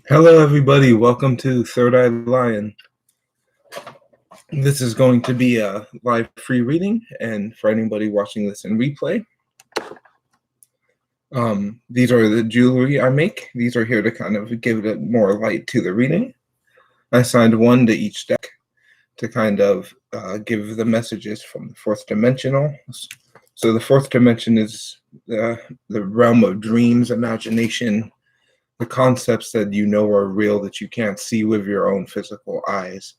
Hello, everybody. Welcome to Third Eye Lion. This is going to be a live free reading, and for anybody watching this in replay, these are the jewelry I make. These are here to kind of give it more light to the reading. I assigned one to each deck to kind of give the messages from the fourth dimensional. So the fourth dimension is the realm of dreams, imagination, the concepts that you know are real that you can't see with your own physical eyes.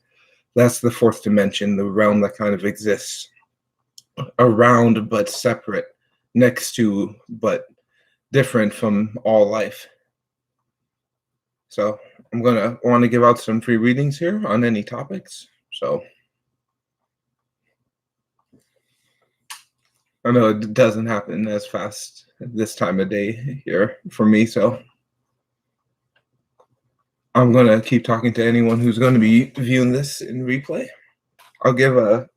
That's the fourth dimension, the realm that kind of exists around but separate, next to but different from all life. So I'm going to want to give out some free readings here on any topics. So I know it doesn't happen as fast this time of day here for me, so I'm going to keep talking to anyone who's going to be viewing this in replay. I'll give a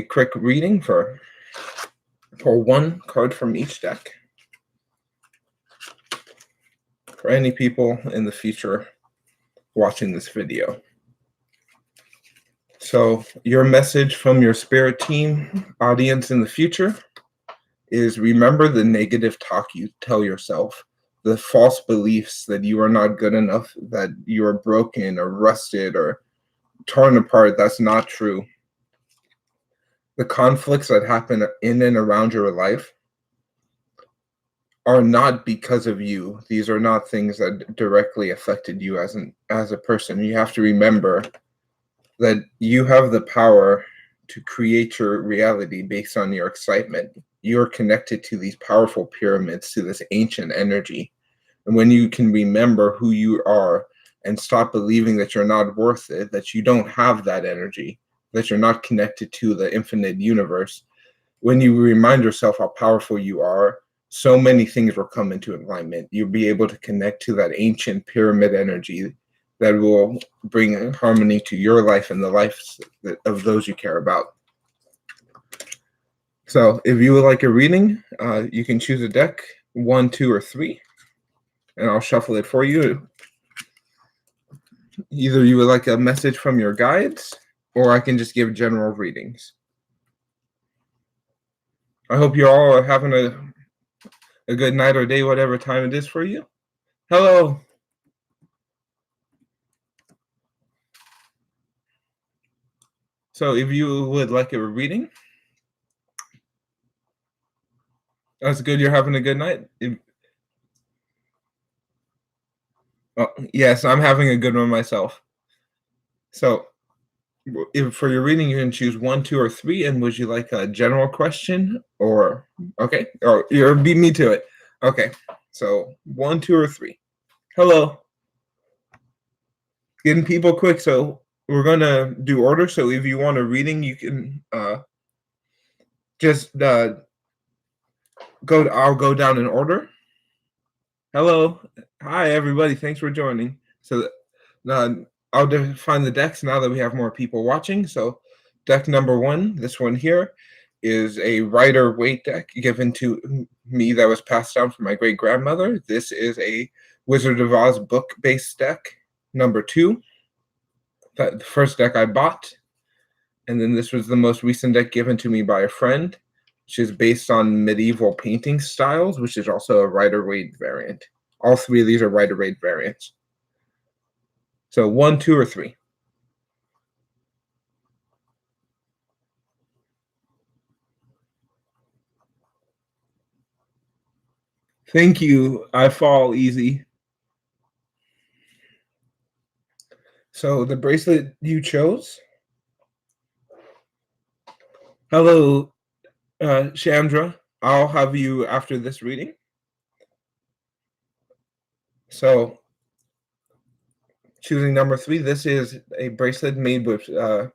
quick reading for one card from each deck for any people in the future watching this video. So your message from your spirit team audience in the future is: remember the negative talk you tell yourself, the false beliefs that you are not good enough, that you are broken or rusted or torn apart. That's not true. The conflicts that happen in and around your life are not because of you. These are not things that directly affected you as a person. You have to remember that you have the power to create your reality based on your excitement. You're connected to these powerful pyramids, to this ancient energy. And when you can remember who you are and stop believing that you're not worth it, that you don't have that energy, that you're not connected to the infinite universe, when you remind yourself how powerful you are, so many things will come into alignment. You'll be able to connect to that ancient pyramid energy that will bring harmony to your life and the lives of those you care about. So if you would like a reading, you can choose a deck, 1, 2, or 3, and I'll shuffle it for you. Either you would like a message from your guides, or I can just give general readings. I hope you all are having a good night or day, whatever time it is for you. Hello. So if you would like a reading, that's good. You're having a good night. Yes, I'm having a good one myself. So if for your reading, you can choose 1, 2, or 3. And would you like a general question or okay? Or you're beat me to it. Okay. So 1, 2, or 3. Hello. Getting people quick. So we're gonna do order. So if you want a reading, you can just I'll go down in order. Hello. Hi, everybody. Thanks for joining. So I'll define the decks now that we have more people watching. So deck number 1, this one here, is a Rider-Waite deck given to me that was passed down from my great-grandmother. This is a Wizard of Oz book-based deck. Number 2, the first deck I bought. And then this was the most recent deck given to me by a friend, which is based on medieval painting styles, which is also a Rider-Waite variant. All 3 of these are Rider-Waite variants. So 1, 2, or 3. Thank you. I fall easy. So the bracelet you chose. Hello, Chandra. I'll have you after this reading. So choosing number 3, this is a bracelet made with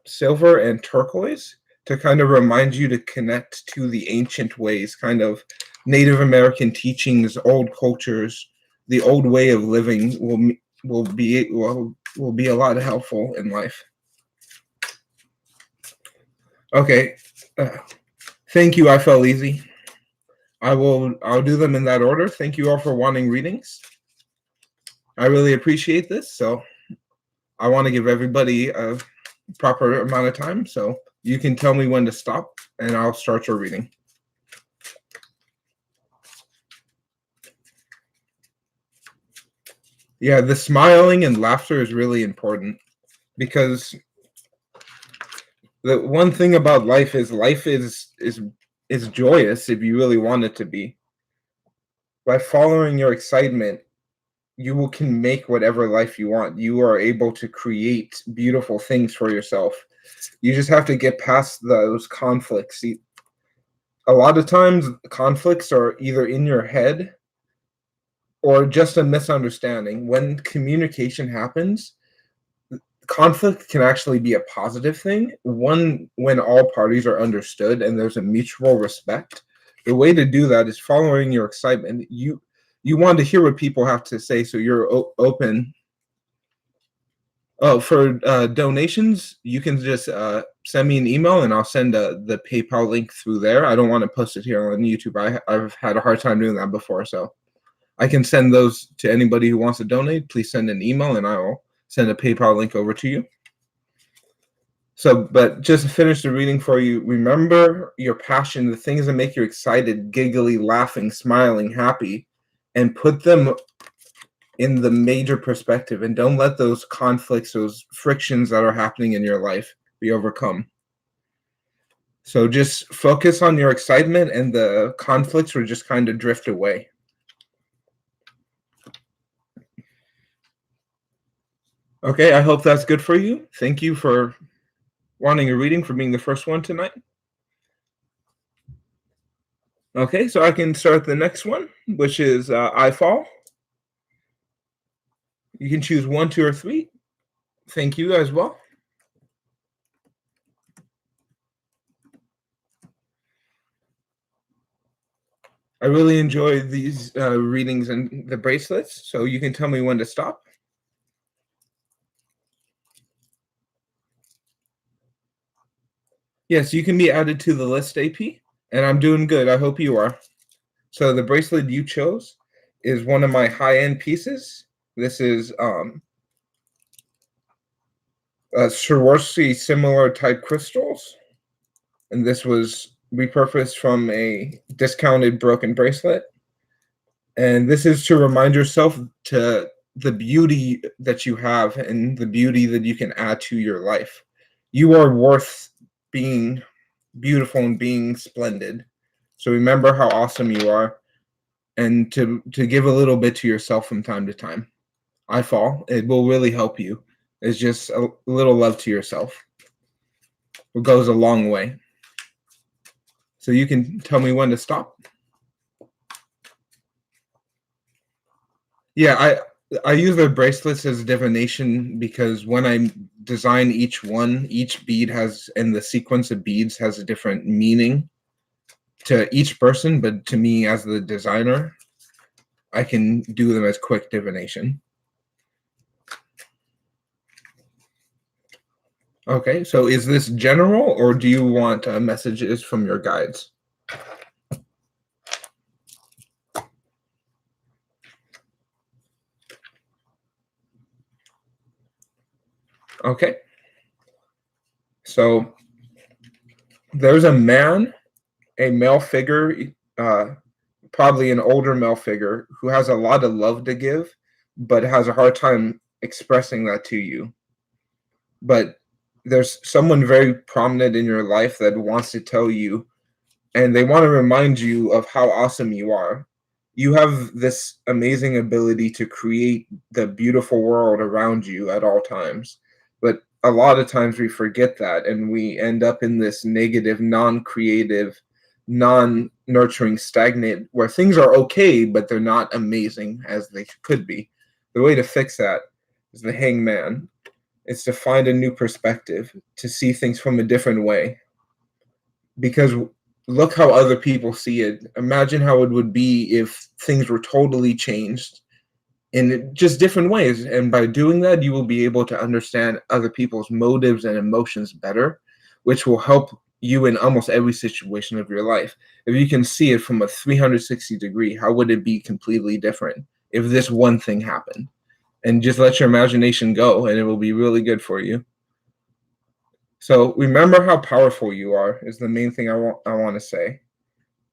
silver and turquoise to kind of remind you to connect to the ancient ways, kind of Native American teachings, old cultures. The old way of living will be a lot helpful in life. Okay. Thank you. I fell easy. I'll do them in that order. Thank you all for wanting readings. I really appreciate this. So I want to give everybody a proper amount of time. So you can tell me when to stop and I'll start your reading. Yeah, the smiling and laughter is really important because the one thing about life is joyous if you really want it to be. By following your excitement, you can make whatever life you want. You are able to create beautiful things for yourself. You just have to get past those conflicts. A lot of times conflicts are either in your head or just a misunderstanding. When communication happens, conflict can actually be a positive thing. One, when all parties are understood and there's a mutual respect. The way to do that is following your excitement. You want to hear what people have to say, so you're open. Oh, for donations, you can just send me an email and I'll send the PayPal link through there. I don't want to post it here on YouTube. I've had a hard time doing that before, so I can send those to anybody who wants to donate. Please send an email and I will send a PayPal link over to you. So, but just to finish the reading for you, remember your passion, the things that make you excited, giggly, laughing, smiling, happy, and put them in the major perspective, and don't let those conflicts, those frictions that are happening in your life be overcome. So just focus on your excitement and the conflicts will just kind of drift away. Okay, I hope that's good for you. Thank you for wanting a reading, for being the first one tonight. Okay, so I can start the next one, which is I Fall. You can choose 1, 2, or 3. Thank you as well. I really enjoy these readings and the bracelets, so you can tell me when to stop. Yes, you can be added to the list, AP, and I'm doing good. I hope you are. So the bracelet you chose is one of my high-end pieces. This is Swarovski similar type crystals, and this was repurposed from a discounted broken bracelet. And this is to remind yourself to the beauty that you have and the beauty that you can add to your life. You are worth being beautiful and being splendid. So remember how awesome you are, and to give a little bit to yourself from time to time. I Fall. It will really help you. It's just a little love to yourself. It goes a long way. So you can tell me when to stop. Yeah, I use the bracelets as divination because when I design each one, each bead has, and the sequence of beads has a different meaning to each person, but to me as the designer, I can do them as quick divination. Okay, so is this general or do you want messages from your guides? Okay. So there's a man, a male figure, probably an older male figure, who has a lot of love to give, but has a hard time expressing that to you. But there's someone very prominent in your life that wants to tell you, and they want to remind you of how awesome you are. You have this amazing ability to create the beautiful world around you at all times. But a lot of times we forget that and we end up in this negative, non-creative, non-nurturing, stagnant, where things are okay, but they're not amazing as they could be. The way to fix that is the Hangman. It's to find a new perspective, to see things from a different way. Because look how other people see it. Imagine how it would be if things were totally changed in just different ways. And by doing that, you will be able to understand other people's motives and emotions better, which will help you in almost every situation of your life. If you can see it from a 360 degree, how would it be completely different if this one thing happened? and just let your imagination go, and it will be really good for you. So remember how powerful you are is the main thing I want to say.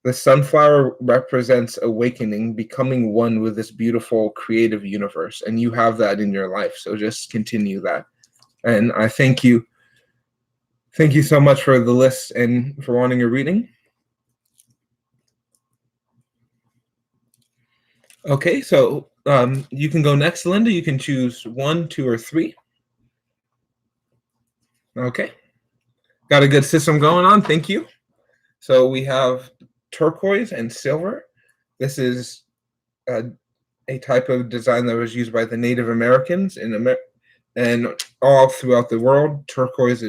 The sunflower represents awakening, becoming one with this beautiful creative universe, and you have that in your life. So just continue that. And I thank you. Thank you so much for the list and for wanting a reading. Okay, so you can go next, Linda. You can choose 1, 2, or 3. Okay. Got a good system going on. Thank you. So we have turquoise and silver. This is a type of design that was used by the Native Americans and all throughout the world. Turquoise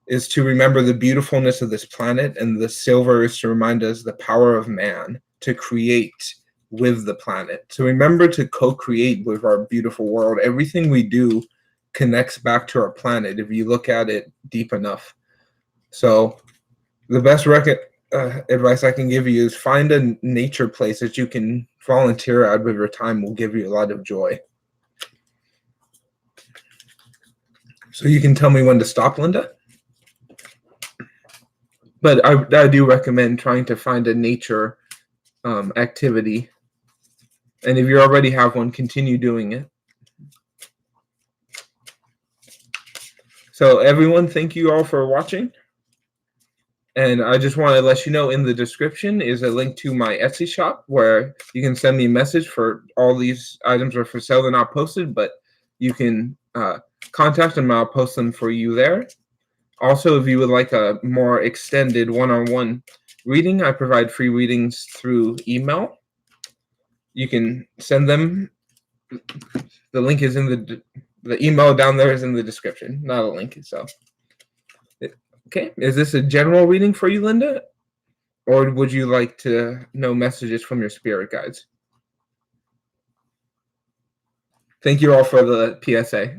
is to remember the beautifulness of this planet, and the silver is to remind us the power of man to create with the planet. So remember to co-create with our beautiful world. Everything we do connects back to our planet if you look at it deep enough. So the best advice I can give you is find a nature place that you can volunteer at with your time. Will give you a lot of joy. So you can tell me when to stop, Linda. But I do recommend trying to find a nature activity. And if you already have one, continue doing it. So everyone, thank you all for watching. And I just want to let you know in the description is a link to my Etsy shop where you can send me a message for all these items are for sale. They're not posted, but you can contact them. I'll post them for you there. Also, if you would like a more extended one-on-one reading, I provide free readings through email. You can send them. The link is in the email down there is in the description, not a link. So, okay, is this a general reading for you, Linda? Or would you like to know messages from your spirit guides? Thank you all for the PSA.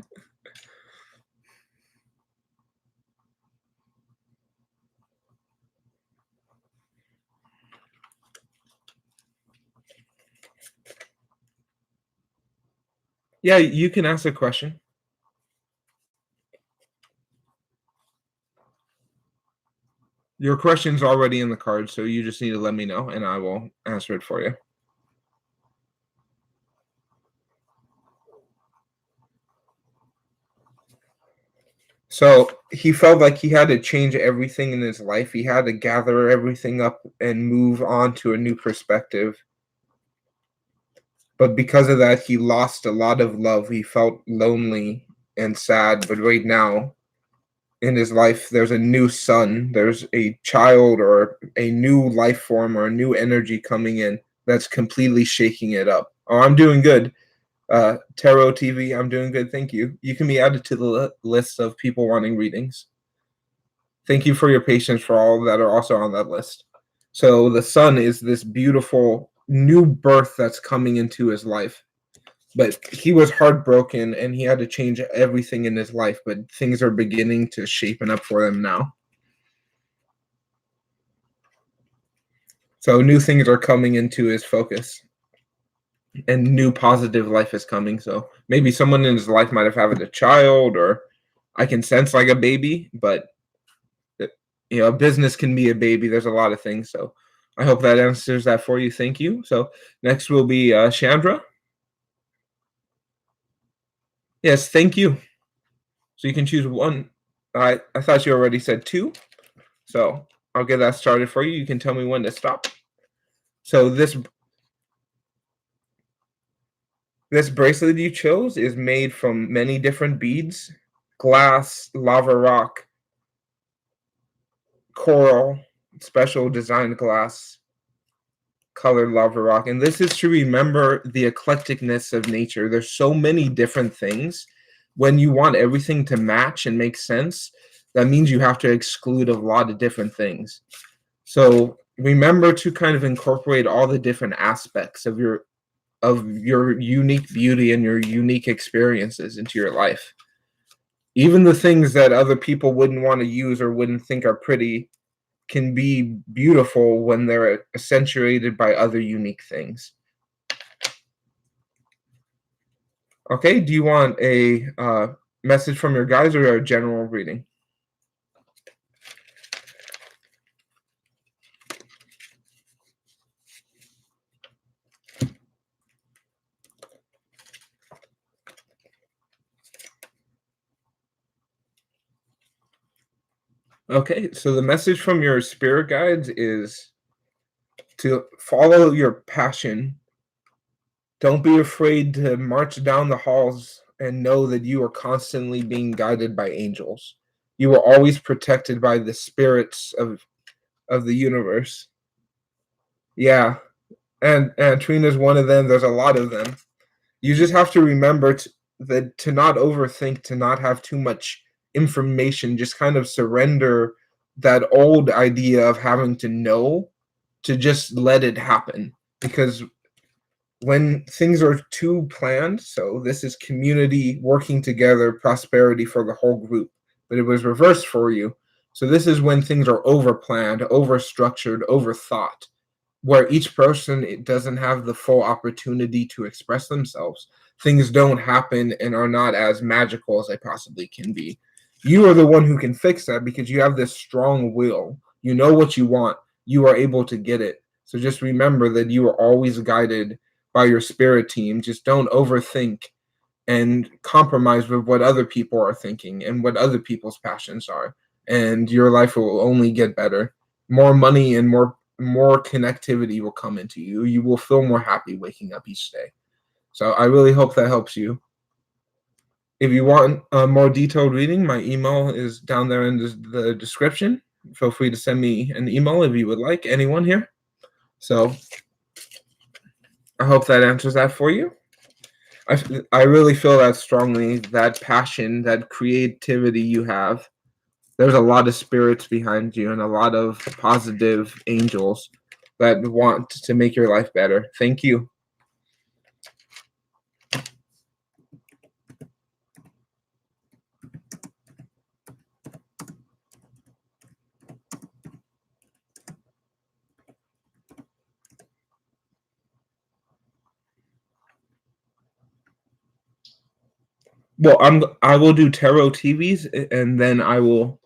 Yeah, you can ask a question. Your question's already in the card, so you just need to let me know, and I will answer it for you. So he felt like he had to change everything in his life. He had to gather everything up and move on to a new perspective. But because of that, he lost a lot of love. He felt lonely and sad. But right now, in his life, there's a new sun, there's a child or a new life form or a new energy coming in that's completely shaking it up. Oh, I'm doing good. Tarot TV, I'm doing good. Thank you. You can be added to the list of people wanting readings. Thank you for your patience for all that are also on that list. So the sun is this beautiful new birth that's coming into his life. But he was heartbroken and he had to change everything in his life, but things are beginning to shapen up for him now. So new things are coming into his focus and new positive life is coming. So maybe someone in his life might have had a child, or I can sense like a baby, but a business can be a baby. There's a lot of things. So I hope that answers that for you. Thank you. So next will be Chandra. Yes, thank you. So you can choose one. I thought you already said 2. So I'll get that started for you. You can tell me when to stop. So this bracelet you chose is made from many different beads: glass, lava rock, coral, special designed glass, colored lava rock. And this is to remember the eclecticness of nature. There's so many different things. When you want everything to match and make sense, that means you have to exclude a lot of different things. So remember to kind of incorporate all the different aspects of your unique beauty and your unique experiences into your life. Even the things that other people wouldn't want to use or wouldn't think are pretty can be beautiful when they're accentuated by other unique things. Okay, do you want a message from your guides or a general reading? Okay, so the message from your spirit guides is to follow your passion. Don't be afraid to march down the halls and know that you are constantly being guided by angels. You are always protected by the spirits of the universe. Yeah, and Trina's one of them. There's a lot of them. You just have to remember that to not overthink, to not have too much information, just kind of surrender that old idea of having to know, to just let it happen. Because when things are too planned, so this is community working together, prosperity for the whole group, but it was reversed for you. So this is when things are over planned, over structured, over thought, where each person it doesn't have the full opportunity to express themselves. Things don't happen and are not as magical as they possibly can be. You are the one who can fix that because you have this strong will. You know what you want. You are able to get it. So just remember that you are always guided by your spirit team. Just don't overthink and compromise with what other people are thinking and what other people's passions are. And your life will only get better. More money and more connectivity will come into you. You will feel more happy waking up each day. So I really hope that helps you. If you want a more detailed reading, my email is down there in the description. Feel free to send me an email if you would like, anyone here. So I hope that answers that for you. I really feel that strongly, that passion, that creativity you have. There's a lot of spirits behind you and a lot of positive angels that want to make your life better. Thank you. Well, I will do tarot TVs and then I will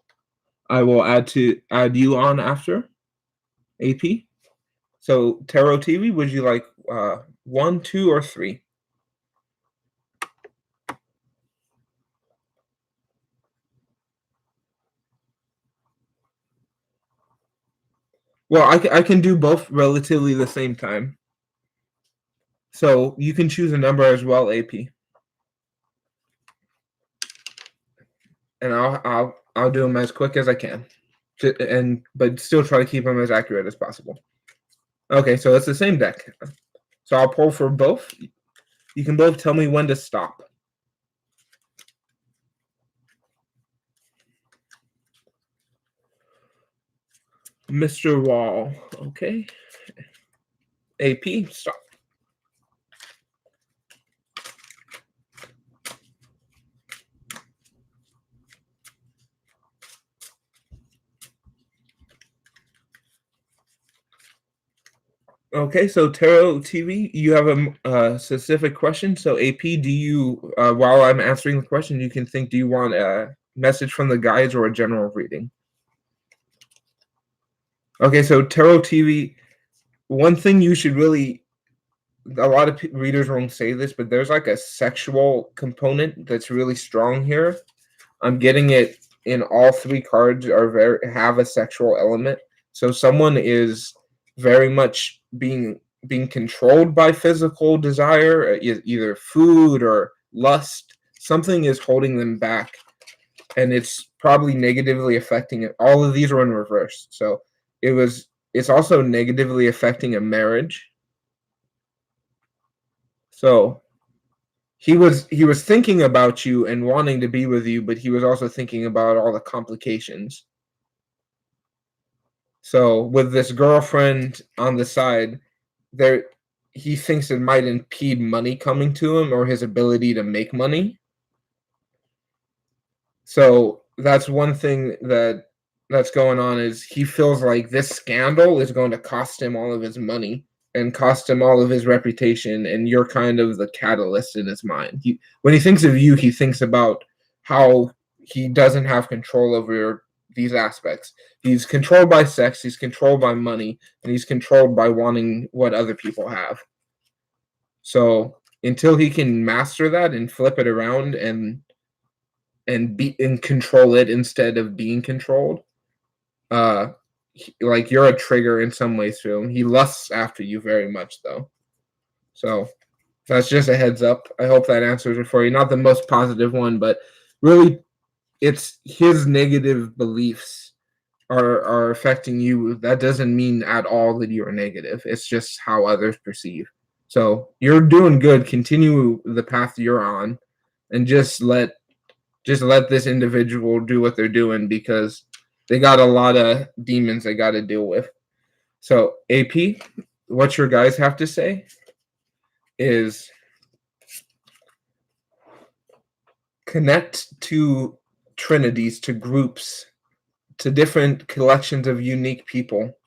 add you on after AP. So tarot TV, would you like one, two, or three? Well, I can do both relatively the same time. So you can choose a number as well, AP. And I'll do them as quick as I can, but still try to keep them as accurate as possible. Okay, so it's the same deck. So I'll pull for both. You can both tell me when to stop. Mr. Wall. Okay. AP, stop. Okay, so Tarot TV, you have a specific question. So AP, do you, while I'm answering the question, you can think, do you want a message from the guides or a general reading? Okay, so Tarot TV, one thing you should really, a lot of readers won't say this, but there's like a sexual component that's really strong here. I'm getting it in all three cards have a sexual element. So someone is very much being controlled by physical desire, either food or lust. Something is holding them back, and it's probably negatively affecting it. All of these are in reverse. So it's also negatively affecting a marriage. So he was thinking about you and wanting to be with you, but he was also thinking about all the complications. So with this girlfriend on the side, there he thinks it might impede money coming to him or his ability to make money. So that's one thing that's going on, is he feels like this scandal is going to cost him all of his money. and cost him all of his reputation, and you're kind of the catalyst in his mind. When he thinks of you, he thinks about how he doesn't have control over these aspects. He's controlled by sex, he's controlled by money, and he's controlled by wanting what other people have. So until he can master that and flip it around and control it instead of being controlled, like you're a trigger in some ways to him. He lusts after you very much, though. So that's just a heads up. I hope that answers it for you. Not the most positive one, but really, it's his negative beliefs are affecting you. That doesn't mean at all that you are negative. It's just how others perceive. So you're doing good. Continue the path you're on, and just let this individual do what they're doing, because they got a lot of demons they got to deal with. So AP, what your guys have to say is connect to trinities, to groups, to different collections of unique people.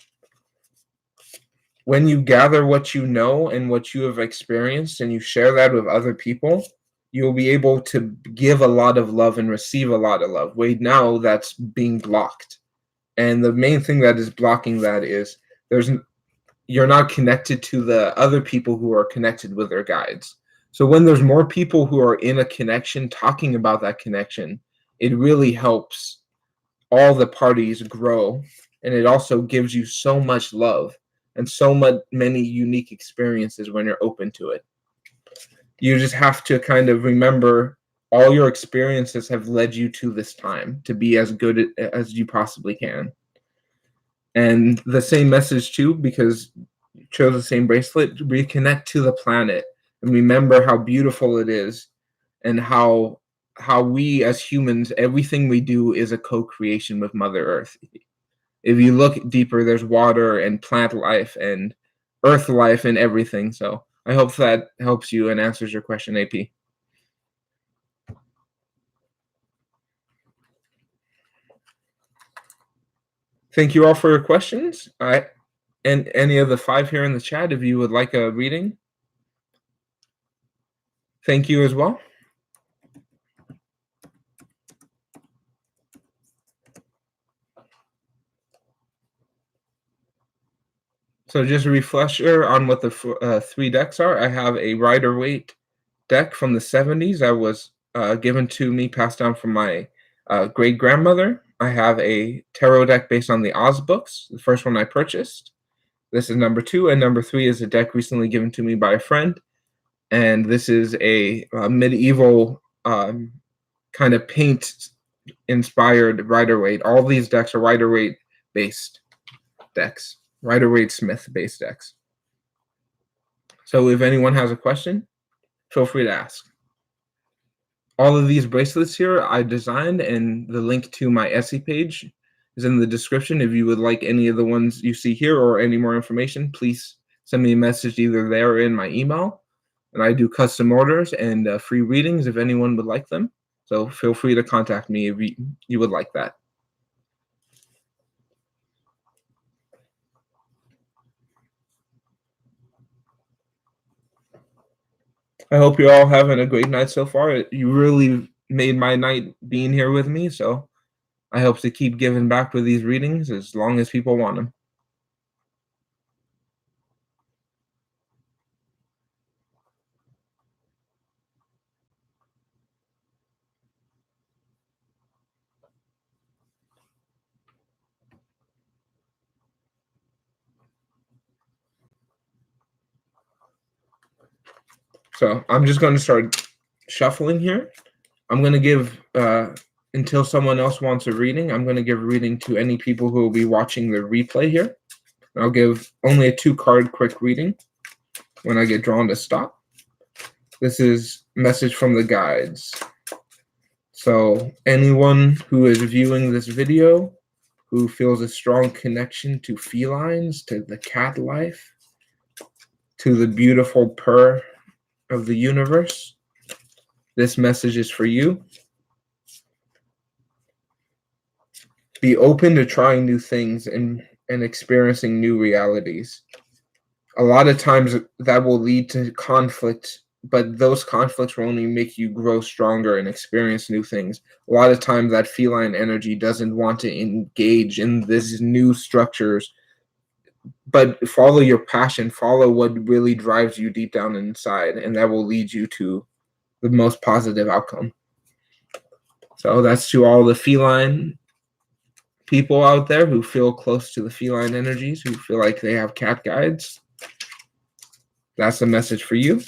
When you gather what you know and what you have experienced and you share that with other people, you'll be able to give a lot of love and receive a lot of love. Wait, now that's being blocked. And the main thing that is blocking that is you're not connected to the other people who are connected with their guides. So when there's more people who are in a connection talking about that connection, it really helps all the parties grow, and it also gives you so much love and many unique experiences when you're open to it. You just have to kind of remember all your experiences have led you to this time to be as good as you possibly can. And the same message too, because you chose the same bracelet, reconnect to the planet and remember how beautiful it is, and how we as humans, everything we do is a co-creation with Mother Earth. If you look deeper, there's water and plant life and earth life and everything. So I hope that helps you and answers your question, AP. Thank you all for your questions. And any of the 5 here in the chat, if you would like a reading, thank you as well. So just a refresher on what the 3 decks are. I have a Rider-Waite deck from the 70s that was given to me, passed down from my great-grandmother. I have a tarot deck based on the Oz books, the first one I purchased. This is number 2, and number 3 is a deck recently given to me by a friend. And this is a medieval kind of paint-inspired Rider-Waite. All these decks are Rider-Waite-based decks. Rider-Waite-Smith based decks. So if anyone has a question, feel free to ask. All of these bracelets here I designed, and the link to my Etsy page is in the description. If you would like any of the ones you see here or any more information, please send me a message either there or in my email. And I do custom orders and free readings if anyone would like them. So feel free to contact me if you would like that. I hope you're all having a great night so far. You really made my night being here with me, so I hope to keep giving back with these readings as long as people want them. So I'm just going to start shuffling here. I'm going to give, until someone else wants a reading, I'm going to give a reading to any people who will be watching the replay here. I'll give only a 2-card quick reading when I get drawn to stop. This is message from the guides. So anyone who is viewing this video who feels a strong connection to felines, to the cat life, to the beautiful purr of the universe, this message is for you. Be open to trying new things and experiencing new realities. A lot of times that will lead to conflict, but those conflicts will only make you grow stronger and experience new things. A lot of times that feline energy doesn't want to engage in these new structures, but follow your passion, follow what really drives you deep down inside, and that will lead you to the most positive outcome. So that's to all the feline people out there who feel close to the feline energies, who feel like they have cat guides. That's the message for you.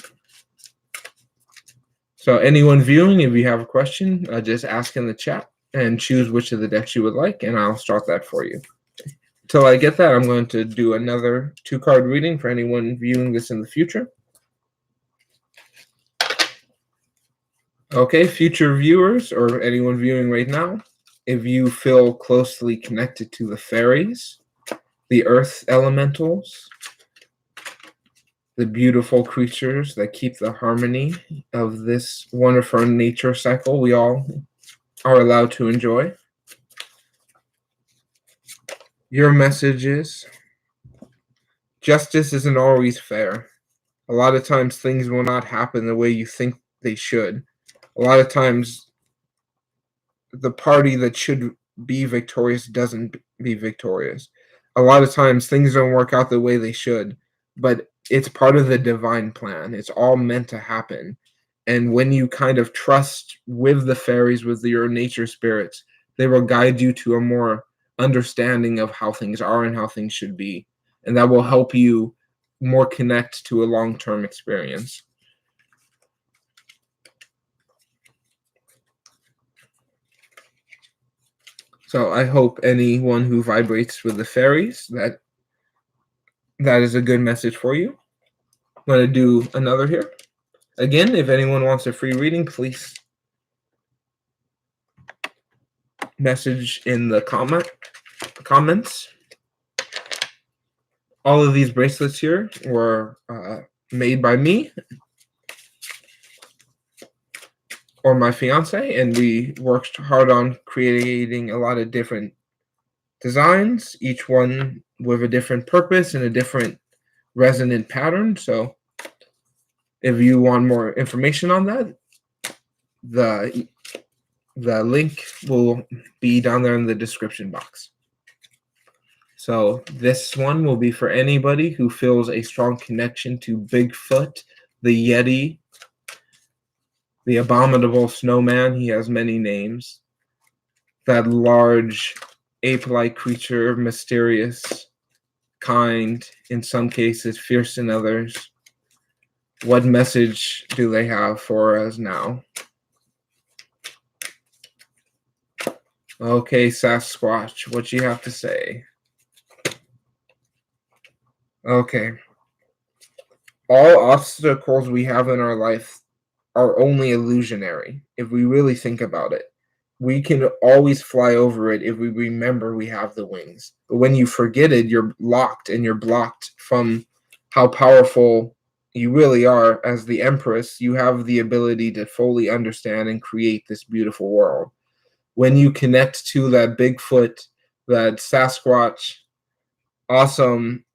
So anyone viewing, if you have a question, just ask in the chat and choose which of the decks you would like, and I'll start that for you. Until I get that, I'm going to do another 2-card reading for anyone viewing this in the future. Okay, future viewers or anyone viewing right now, if you feel closely connected to the fairies, the earth elementals, the beautiful creatures that keep the harmony of this wonderful nature cycle we all are allowed to enjoy, your message is, justice isn't always fair. A lot of times things will not happen the way you think they should. A lot of times the party that should be victorious doesn't be victorious. A lot of times things don't work out the way they should, but it's part of the divine plan. It's all meant to happen. And when you kind of trust with the fairies, with your nature spirits, they will guide you to a more understanding of how things are and how things should be. And that will help you more connect to a long-term experience. So I hope anyone who vibrates with the fairies, that is a good message for you. I'm going to do another here. Again, if anyone wants a free reading, please message in the comments. All of these bracelets here were made by me or my fiance, and we worked hard on creating a lot of different designs, each one with a different purpose and a different resonant pattern. So if you want more information on that, the link will be down there in the description box. So this one will be for anybody who feels a strong connection to Bigfoot, the Yeti, the abominable snowman. He has many names. That large ape-like creature, mysterious, kind, in some cases, fierce in others. What message do they have for us now? Okay, Sasquatch, what you have to say? Okay. All obstacles we have in our life are only illusionary, if we really think about it. We can always fly over it if we remember we have the wings. But when you forget it, you're locked and you're blocked from how powerful you really are. As the Empress, you have the ability to fully understand and create this beautiful world. When you connect to that Bigfoot, that Sasquatch, awesome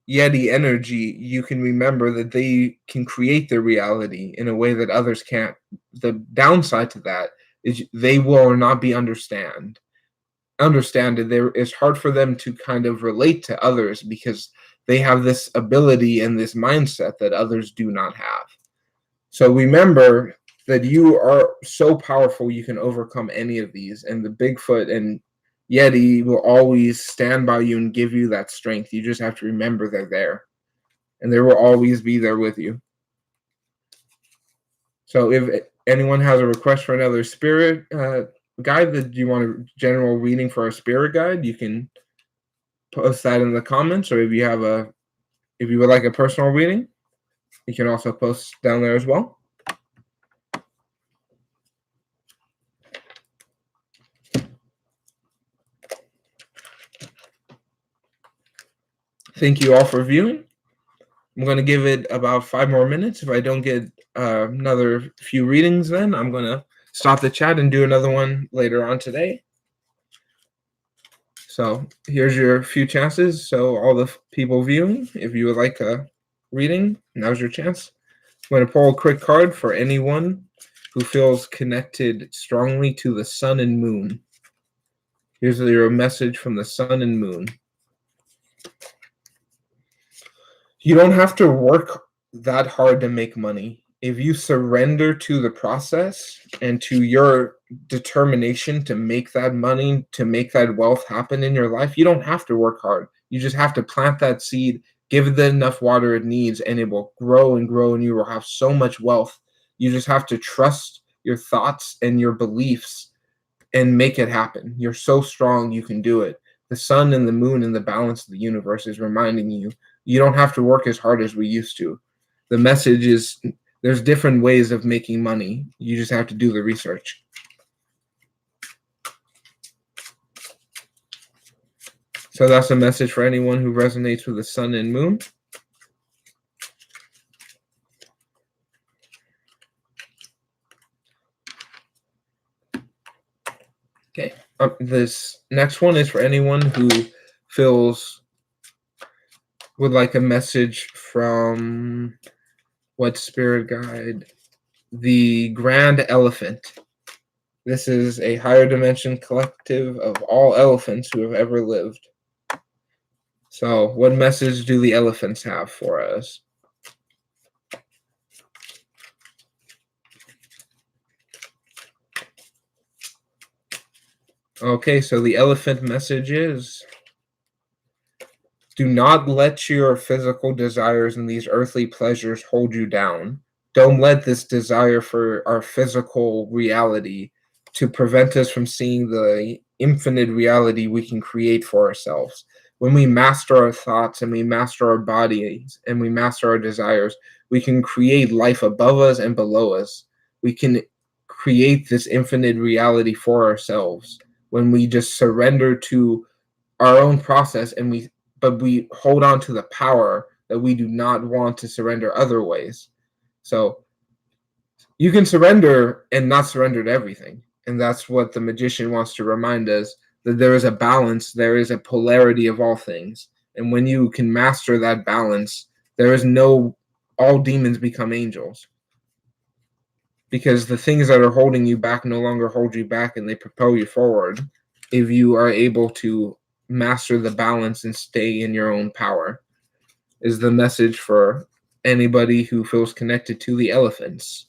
Yeti energy, you can remember that they can create their reality in a way that others can't. The downside to that is they will not be understood. It's hard for them to kind of relate to others because they have this ability and this mindset that others do not have. So remember that you are so powerful, you can overcome any of these, and the Bigfoot and Yeti will always stand by you and give you that strength. You just have to remember they're there, and they will always be there with you. So if anyone has a request for another spirit guide, that you want a general reading for a spirit guide, you can post that in the comments, or if you would like a personal reading, you can also post down there as well. Thank you all for viewing. I'm going to give it about 5 more minutes. If I don't get another few readings, then I'm going to stop the chat and do another one later on today. So here's your few chances. So all the people viewing, if you would like a reading, now's your chance. I'm going to pull a quick card for anyone who feels connected strongly to the sun and moon. Here's your message from the sun and moon. You don't have to work that hard to make money. If you surrender to the process and to your determination to make that money, to make that wealth happen in your life, you don't have to work hard. You just have to plant that seed, give it enough water it needs, and it will grow and grow, and you will have so much wealth. You just have to trust your thoughts and your beliefs and make it happen. You're so strong, you can do it. The sun and the moon and the balance of the universe is reminding you you don't have to work as hard as we used to. The message is there's different ways of making money. You just have to do the research. So that's a message for anyone who resonates with the sun and moon. Okay. This next one is for anyone who would like a message from what spirit guide? The Grand Elephant. This is a higher dimension collective of all elephants who have ever lived. So what message do the elephants have for us? Okay, so the elephant message is, do not let your physical desires and these earthly pleasures hold you down. Don't let this desire for our physical reality to prevent us from seeing the infinite reality we can create for ourselves. When we master our thoughts and we master our bodies and we master our desires, we can create life above us and below us. We can create this infinite reality for ourselves when we just surrender to our own process but we hold on to the power that we do not want to surrender other ways. So you can surrender and not surrender to everything. And that's what the magician wants to remind us, that there is a balance, there is a polarity of all things. And when you can master that balance, there is all demons become angels. Because the things that are holding you back no longer hold you back and they propel you forward if you are able to master the balance and stay in your own power, is the message for anybody who feels connected to the elephants.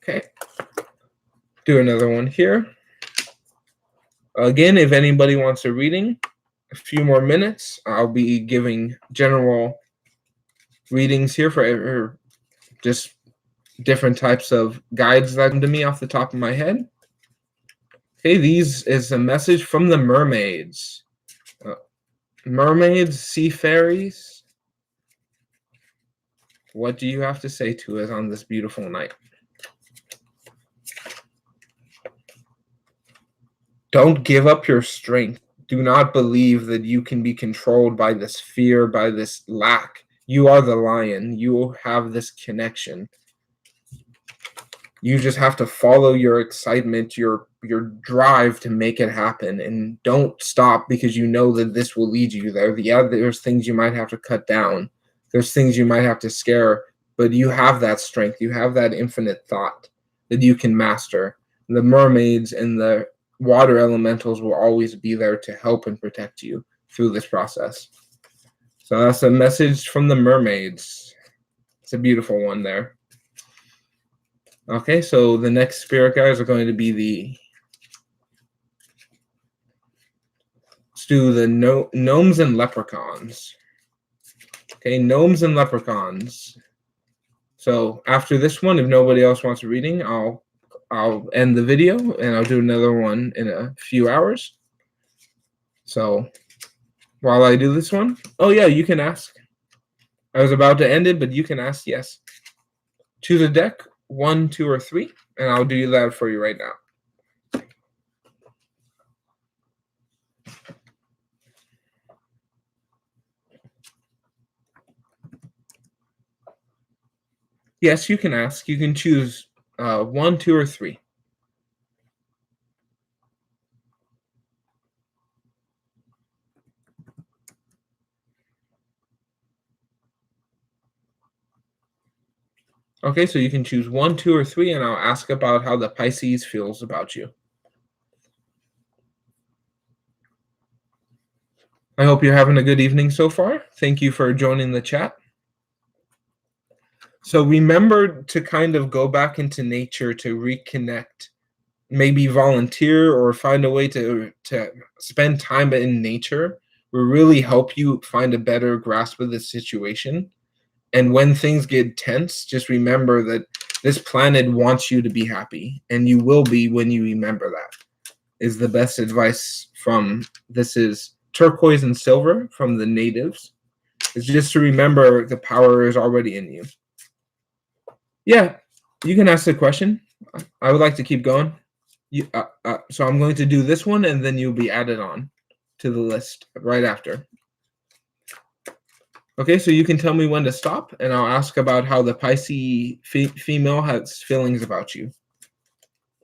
Okay. Do another one here. Again, if anybody wants a reading, a few more minutes, I'll be giving general readings here for just different types of guides that come to me off the top of my head. Okay, these is a message from the mermaids. Mermaids, sea fairies, what do you have to say to us on this beautiful night? Don't give up your strength. Do not believe that you can be controlled by this fear, by this lack. You are the lion. You have this connection. You just have to follow your excitement, your drive to make it happen, and don't stop because you know that this will lead you there. Yeah, there's things you might have to cut down. There's things you might have to scare, but you have that strength. You have that infinite thought that you can master. The mermaids and the water elementals will always be there to help and protect you through this process. So that's a message from the mermaids. It's a beautiful one there. Okay, so the next spirit guides are going to be let's do the gnomes and leprechauns. Okay, gnomes and leprechauns. So after this one, if nobody else wants a reading, I'll end the video and I'll do another one in a few hours. So while I do this one, oh yeah, you can ask. I was about to end it, but you can ask, yes. Choose a deck, 1, 2, or 3, and I'll do that for you right now. Yes, you can ask. You can choose 1, 2, or 3. Okay, so you can choose 1, 2, or 3, and I'll ask about how the Pisces feels about you. I hope you're having a good evening so far. Thank you for joining the chat. So remember to kind of go back into nature to reconnect, maybe volunteer or find a way to spend time in nature will really help you find a better grasp of the situation. And when things get tense, just remember that this planet wants you to be happy, and you will be when you remember that. Is the best advice from this is Turquoise and Silver from the natives. It's just to remember the power is already in you. Yeah, you can ask the question. I would like to keep going. So I'm going to do this one, and then you'll be added on to the list right after. Okay, so you can tell me when to stop, and I'll ask about how the Pisces female has feelings about you.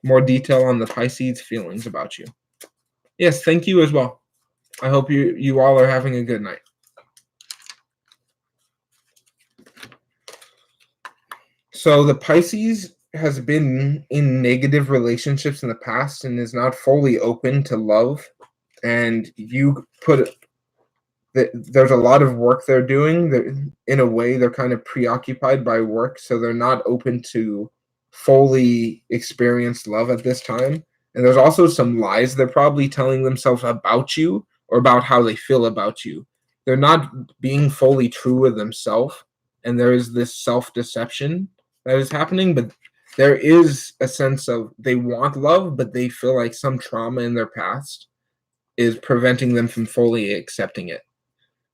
More detail on the Pisces feelings about you. Yes, thank you as well. I hope you all are having a good night. So the Pisces has been in negative relationships in the past and is not fully open to love. And you put there's a lot of work they're doing. In a way, they're kind of preoccupied by work, so they're not open to fully experience love at this time. And there's also some lies they're probably telling themselves about you or about how they feel about you. They're not being fully true with themselves, and there is this self-deception that is happening, but there is a sense of they want love, but they feel like some trauma in their past is preventing them from fully accepting it.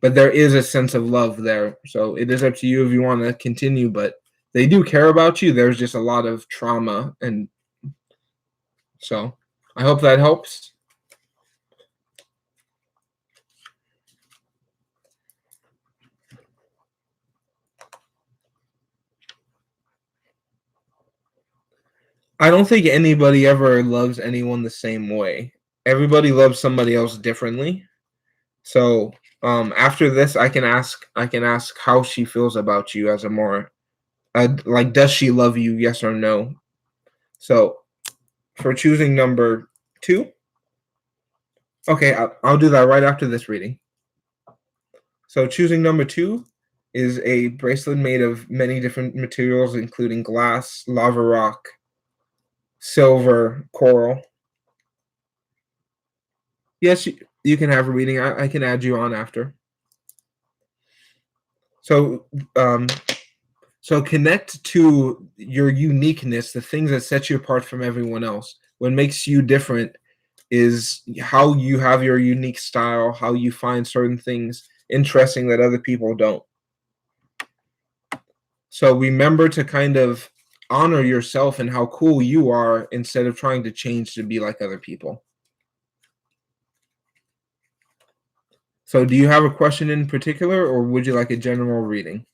But there is a sense of love there. So it is up to you if you want to continue, but they do care about you. There's just a lot of trauma. And so I hope that helps. I don't think anybody ever loves anyone the same way. Everybody loves somebody else differently. So after this, I can ask how she feels about you as a more like, does she love you? Yes or no. So for choosing number 2, okay, I'll do that right after this reading. So choosing number 2 is a bracelet made of many different materials, including glass, lava rock, silver, coral. Yes, you can have a reading. I can add you on after. So, so connect to your uniqueness, the things that set you apart from everyone else. What makes you different is how you have your unique style, how you find certain things interesting that other people don't. So remember to kind of honor yourself and how cool you are instead of trying to change to be like other people. So do you have a question in particular, or would you like a general reading?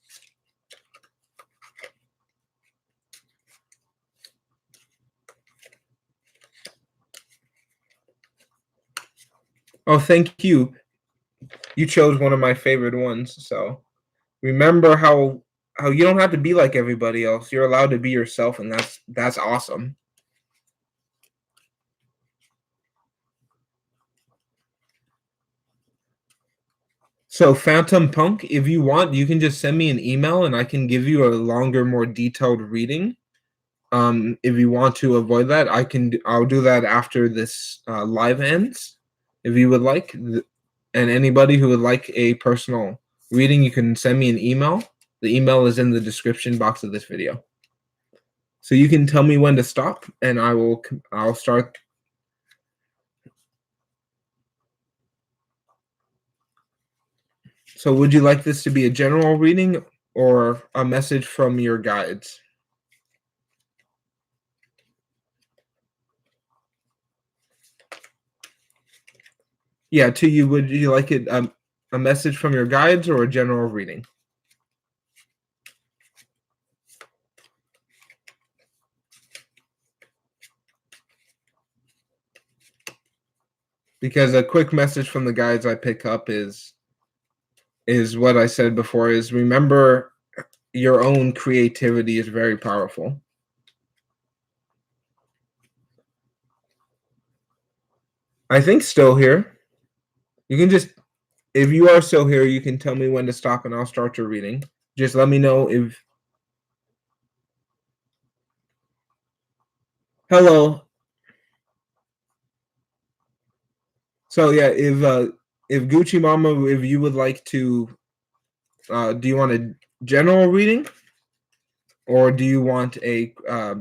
Oh, thank you. You chose one of my favorite ones. So remember how you don't have to be like everybody else. You're allowed to be yourself, and that's awesome. So Phantom Punk, if you want, you can just send me an email and I can give you a longer, more detailed reading. If you want to avoid that, I'll do that after this live ends, if you would like. And anybody who would like a personal reading, you can send me an email. The email is in the description box of this video. So you can tell me when to stop, and I'll start. So would you like this to be a general reading or a message from your guides? Yeah, to you, would you like it a message from your guides or a general reading? Because a quick message from the guides I pick up is what I said before, is remember your own creativity is very powerful. I think still here. You can just, if you are still here, you can tell me when to stop and I'll start your reading. Just let me know if. Hello. So yeah, if Gucci Mama, if you would like to, do you want a general reading, or do you want a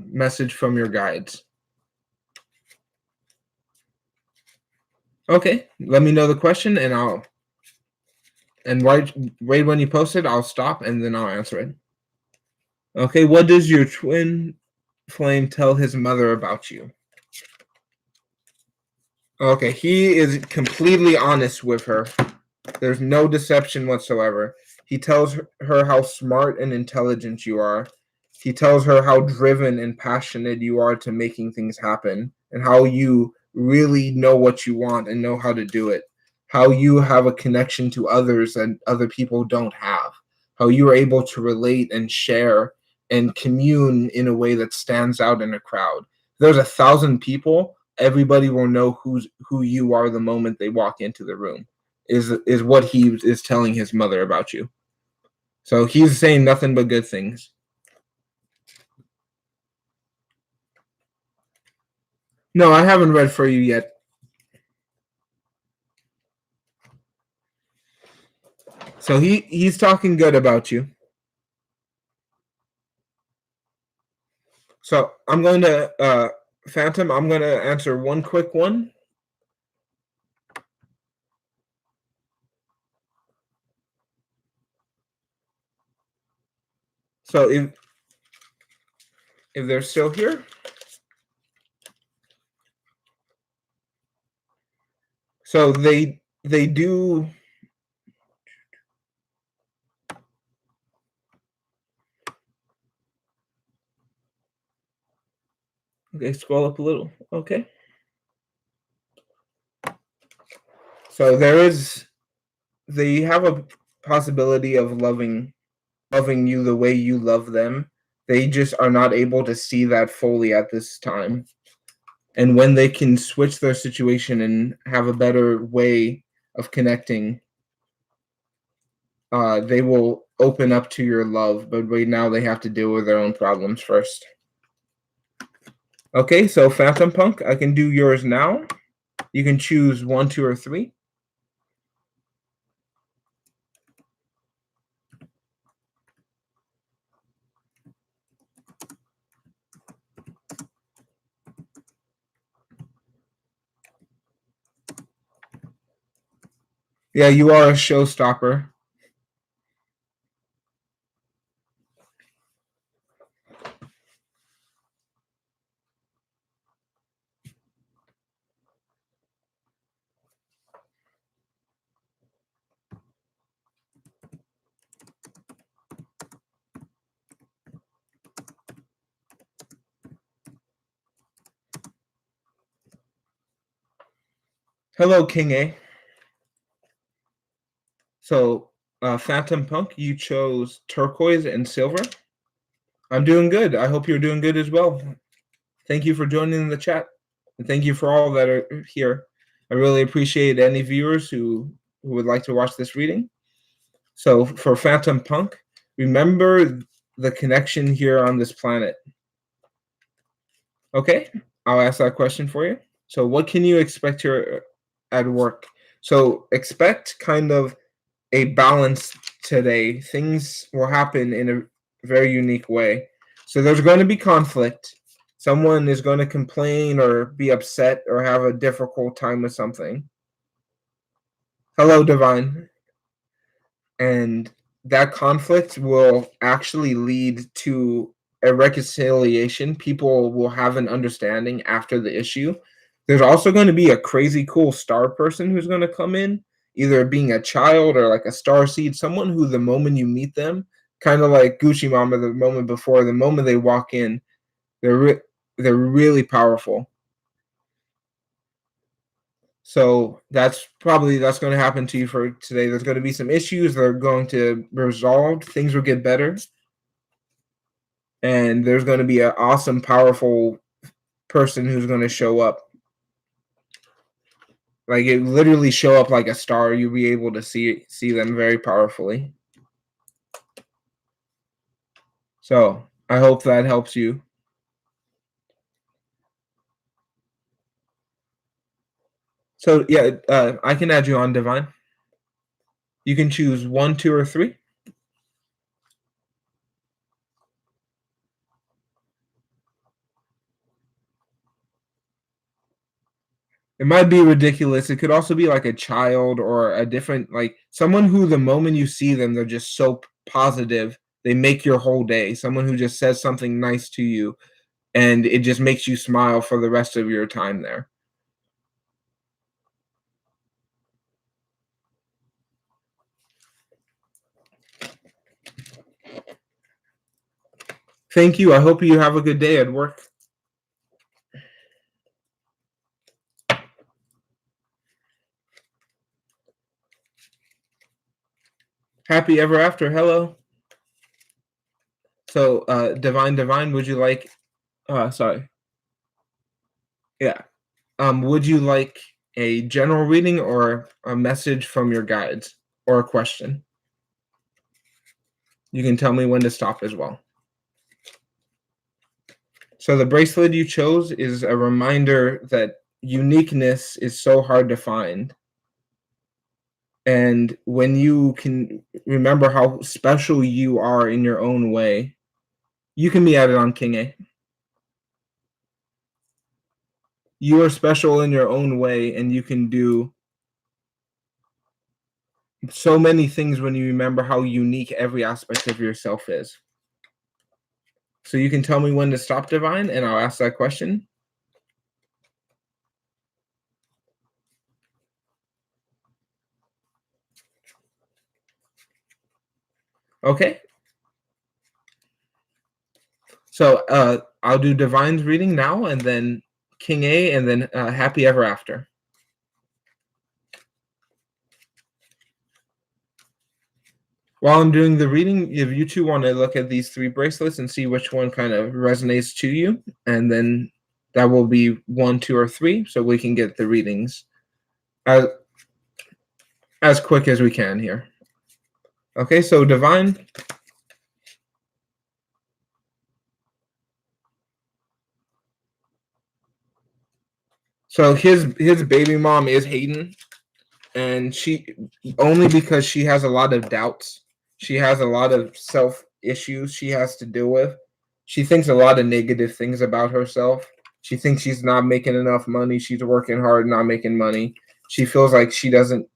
message from your guides? Okay, let me know the question, and right when you post it, I'll stop and then I'll answer it. Okay, what does your twin flame tell his mother about you? Okay, he is completely honest with her. There's no deception whatsoever. He tells her how smart and intelligent you are. He tells her how driven and passionate you are to making things happen, and how you really know what you want and know how to do it. How you have a connection to others that other people don't have. How you are able to relate and share and commune in a way that stands out in a crowd. There's 1,000 people, everybody will know who you are the moment they walk into the room. Is what he is telling his mother about you. So he's saying nothing but good things. No, I haven't read for you yet. So he's talking good about you. So I'm going to Phantom, I'm going to answer one quick one. So if they're still here. So they do. Okay, scroll up a little. Okay. So they have a possibility of loving you the way you love them. They just are not able to see that fully at this time. And when they can switch their situation and have a better way of connecting, they will open up to your love. But right now, they have to deal with their own problems first. Okay, so Phantom Punk, I can do yours now. You can choose 1, 2, or 3. Yeah, you are a showstopper. Hello, King A. So, Phantom Punk, you chose turquoise and silver. I'm doing good. I hope you're doing good as well. Thank you for joining the chat. And thank you for all that are here. I really appreciate any viewers who would like to watch this reading. So for Phantom Punk, remember the connection here on this planet. Okay, I'll ask that question for you. So what can you expect here at work? So expect kind of a balance today. Things will happen in a very unique way. So there's going to be conflict. Someone is going to complain or be upset or have a difficult time with something. Hello, Divine. And that conflict will actually lead to a reconciliation. People will have an understanding after the issue. There's also going to be a crazy cool star person who's going to come in, either being a child or like a star seed, someone who the moment you meet them, kind of like Gucci Mama the moment before, the moment they walk in, they're really powerful. So that's going to happen to you for today. There's going to be some issues that are going to be resolved. Things will get better. and there's going to be an awesome, powerful person who's going to show up. Like it literally show up like a star. You'll be able to see them very powerfully. So I hope that helps you. So yeah, I can add you on, Divine. You can choose 1, 2, or 3. It might be ridiculous. It could also be like a child or a different, like someone who the moment you see them, they're just so positive. They make your whole day. Someone who just says something nice to you and it just makes you smile for the rest of your time there. Thank you. I hope you have a good day at work. Happy ever after. Hello. So, Divine, would you like, sorry. Yeah. Would you like a general reading or a message from your guides or a question? You can tell me when to stop as well. So the bracelet you chose is a reminder that uniqueness is so hard to find. And when you can remember how special you are in your own way, you can be added on King A. You are special in your own way, and you can do so many things when you remember how unique every aspect of yourself is. So you can tell me when to stop, Divine, and I'll ask that question. Okay. So I'll do Divine's reading now, and then King A, and then Happy Ever After. While I'm doing the reading, if you two want to look at these 3 bracelets and see which one kind of resonates to you, and then that will be 1, 2, or 3, so we can get the readings as quick as we can here. Okay, so Divine. So his baby mom is Hayden, and she only because she has a lot of doubts. She has a lot of self issues she has to deal with. She thinks a lot of negative things about herself. She thinks she's not making enough money. She's working hard, not making money. She feels like she doesn't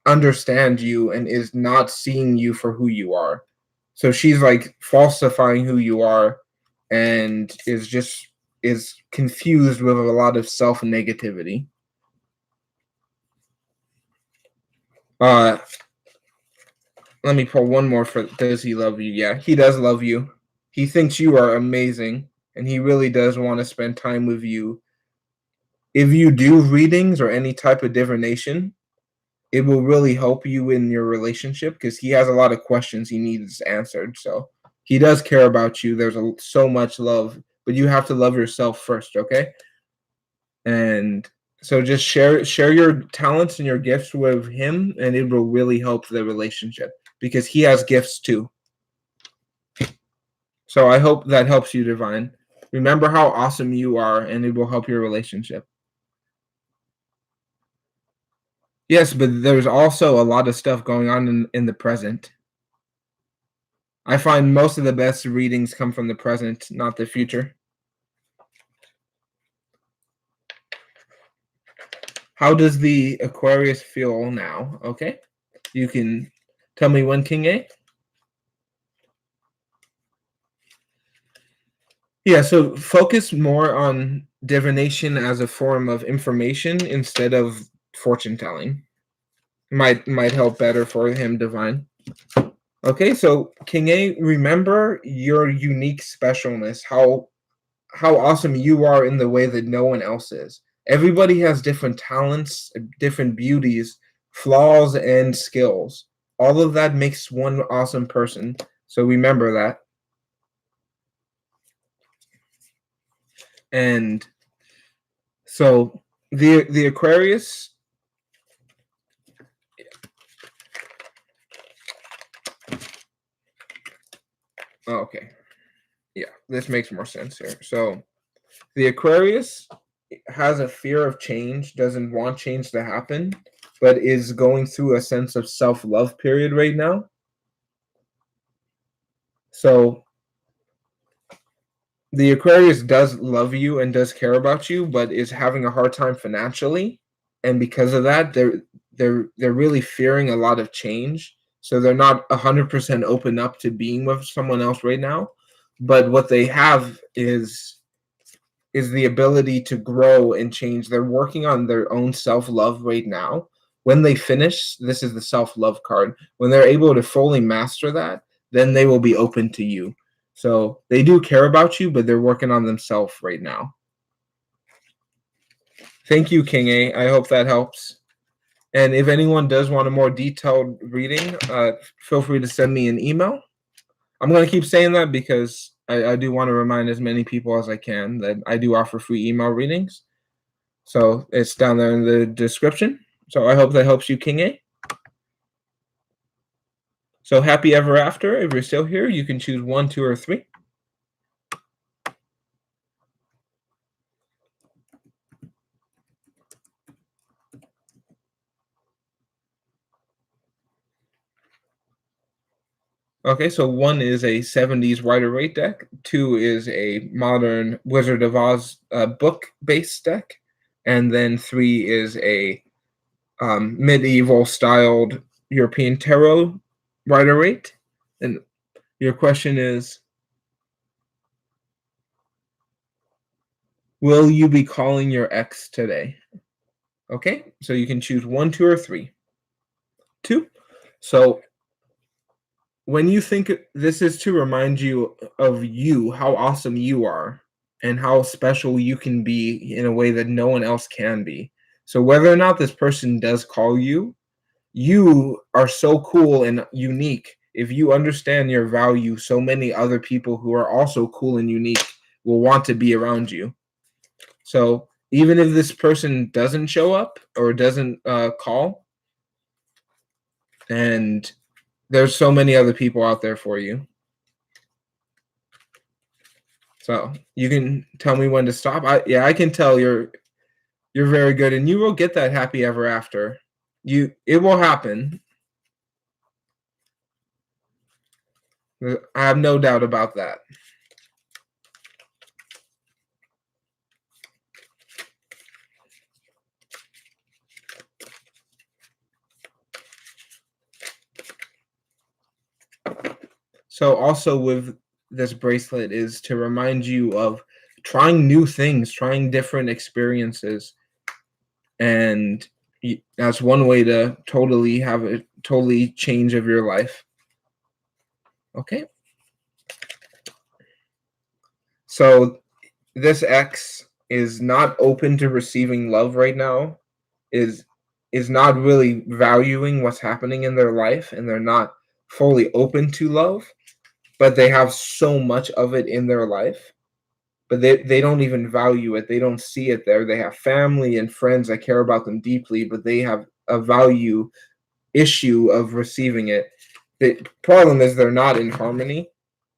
understand you and is not seeing you for who you are. So she's like falsifying who you are and is confused with a lot of self negativity. Let me pull one more for does he love you? Yeah, he does love you. He thinks you are amazing and he really does want to spend time with you. If you do readings or any type of divination, it will really help you in your relationship because he has a lot of questions he needs answered. So he does care about you. There's so much love, but you have to love yourself first, okay? And so just share your talents and your gifts with him, and it will really help the relationship because he has gifts too. So I hope that helps you, Divine. Remember how awesome you are, and it will help your relationship. Yes, but there's also a lot of stuff going on in the present. I find most of the best readings come from the present, not the future. How does the Aquarius feel now? Okay. You can tell me when, King A? Yeah, so focus more on divination as a form of information instead of fortune telling. Might help better for him, Divine. Okay, so King A, remember your unique specialness, how awesome you are in the way that no one else is. Everybody has different talents, different beauties, flaws, and skills. All of that makes one awesome person. So remember that. And so the Aquarius, okay, yeah, this makes more sense here. So the Aquarius has a fear of change, doesn't want change to happen, but is going through a sense of self-love period right now. So the Aquarius does love you and does care about you, but is having a hard time financially, and because of that, they're really fearing a lot of change. So they're not 100% open up to being with someone else right now. But what they have is the ability to grow and change. They're working on their own self-love right now. When they finish, this is the self-love card. When they're able to fully master that, then they will be open to you. So they do care about you, but they're working on themselves right now. Thank you, King A. I hope that helps. And if anyone does want a more detailed reading, feel free to send me an email. I'm going to keep saying that because I do want to remind as many people as I can that I do offer free email readings. So it's down there in the description. So I hope that helps you, King A. So happy ever after. If you're still here, you can choose 1, 2, or 3. Okay, so 1 is a 70s Rider-Waite deck. 2 is a modern Wizard of Oz book-based deck. And then 3 is a medieval-styled European Tarot Rider-Waite. And your question is, will you be calling your ex today? Okay, so you can choose 1, 2, or 3. 2. So when you think this is to remind you of you, how awesome you are, and how special you can be in a way that no one else can be. So whether or not this person does call you, you are so cool and unique. If you understand your value, so many other people who are also cool and unique will want to be around you. So even if this person doesn't show up or doesn't call, and there's so many other people out there for you. So you can tell me when to stop. I can tell you're very good, and you will get that happy ever after. It will happen. I have no doubt about that. So also with this bracelet is to remind you of trying new things, trying different experiences, and that's one way to totally have a totally change of your life. Okay. So this X is not open to receiving love right now, is not really valuing what's happening in their life, and they're not fully open to love, but they have so much of it in their life, but they don't even value it. They don't see it there. They have family and friends that care about them deeply, but they have a value issue of receiving it. The problem is they're not in harmony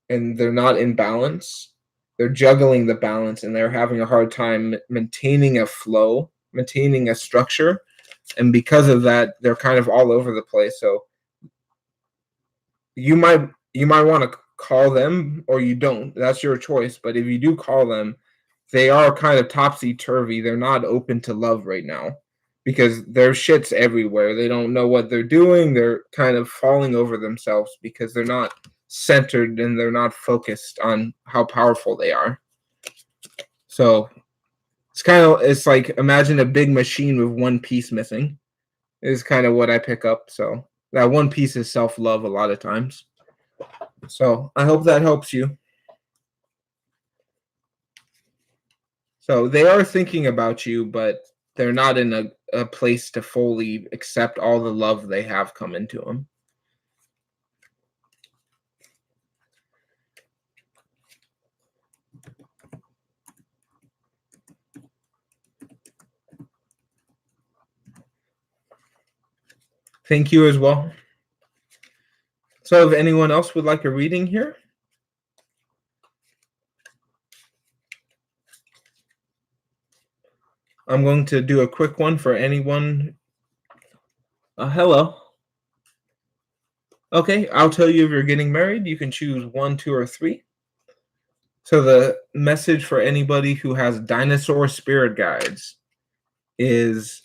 and they're not in balance. They're juggling the balance and they're having a hard time maintaining a flow, maintaining a structure. And because of that, they're kind of all over the place. So you might want to call them or you don't. That's your choice. But if you do call them, they are kind of topsy-turvy. They're not open to love right now because their shit's everywhere. They don't know what they're doing. They're kind of falling over themselves because they're not centered and they're not focused on how powerful they are. So it's like imagine a big machine with one piece missing is kind of what I pick up. So that one piece is self-love a lot of times. So I hope that helps you. So they are thinking about you, but they're not in a place to fully accept all the love they have come into them. Thank you as well. So if anyone else would like a reading here? I'm going to do a quick one for anyone. Hello. Okay, I'll tell you if you're getting married. You can choose 1, 2, or 3. So the message for anybody who has dinosaur spirit guides is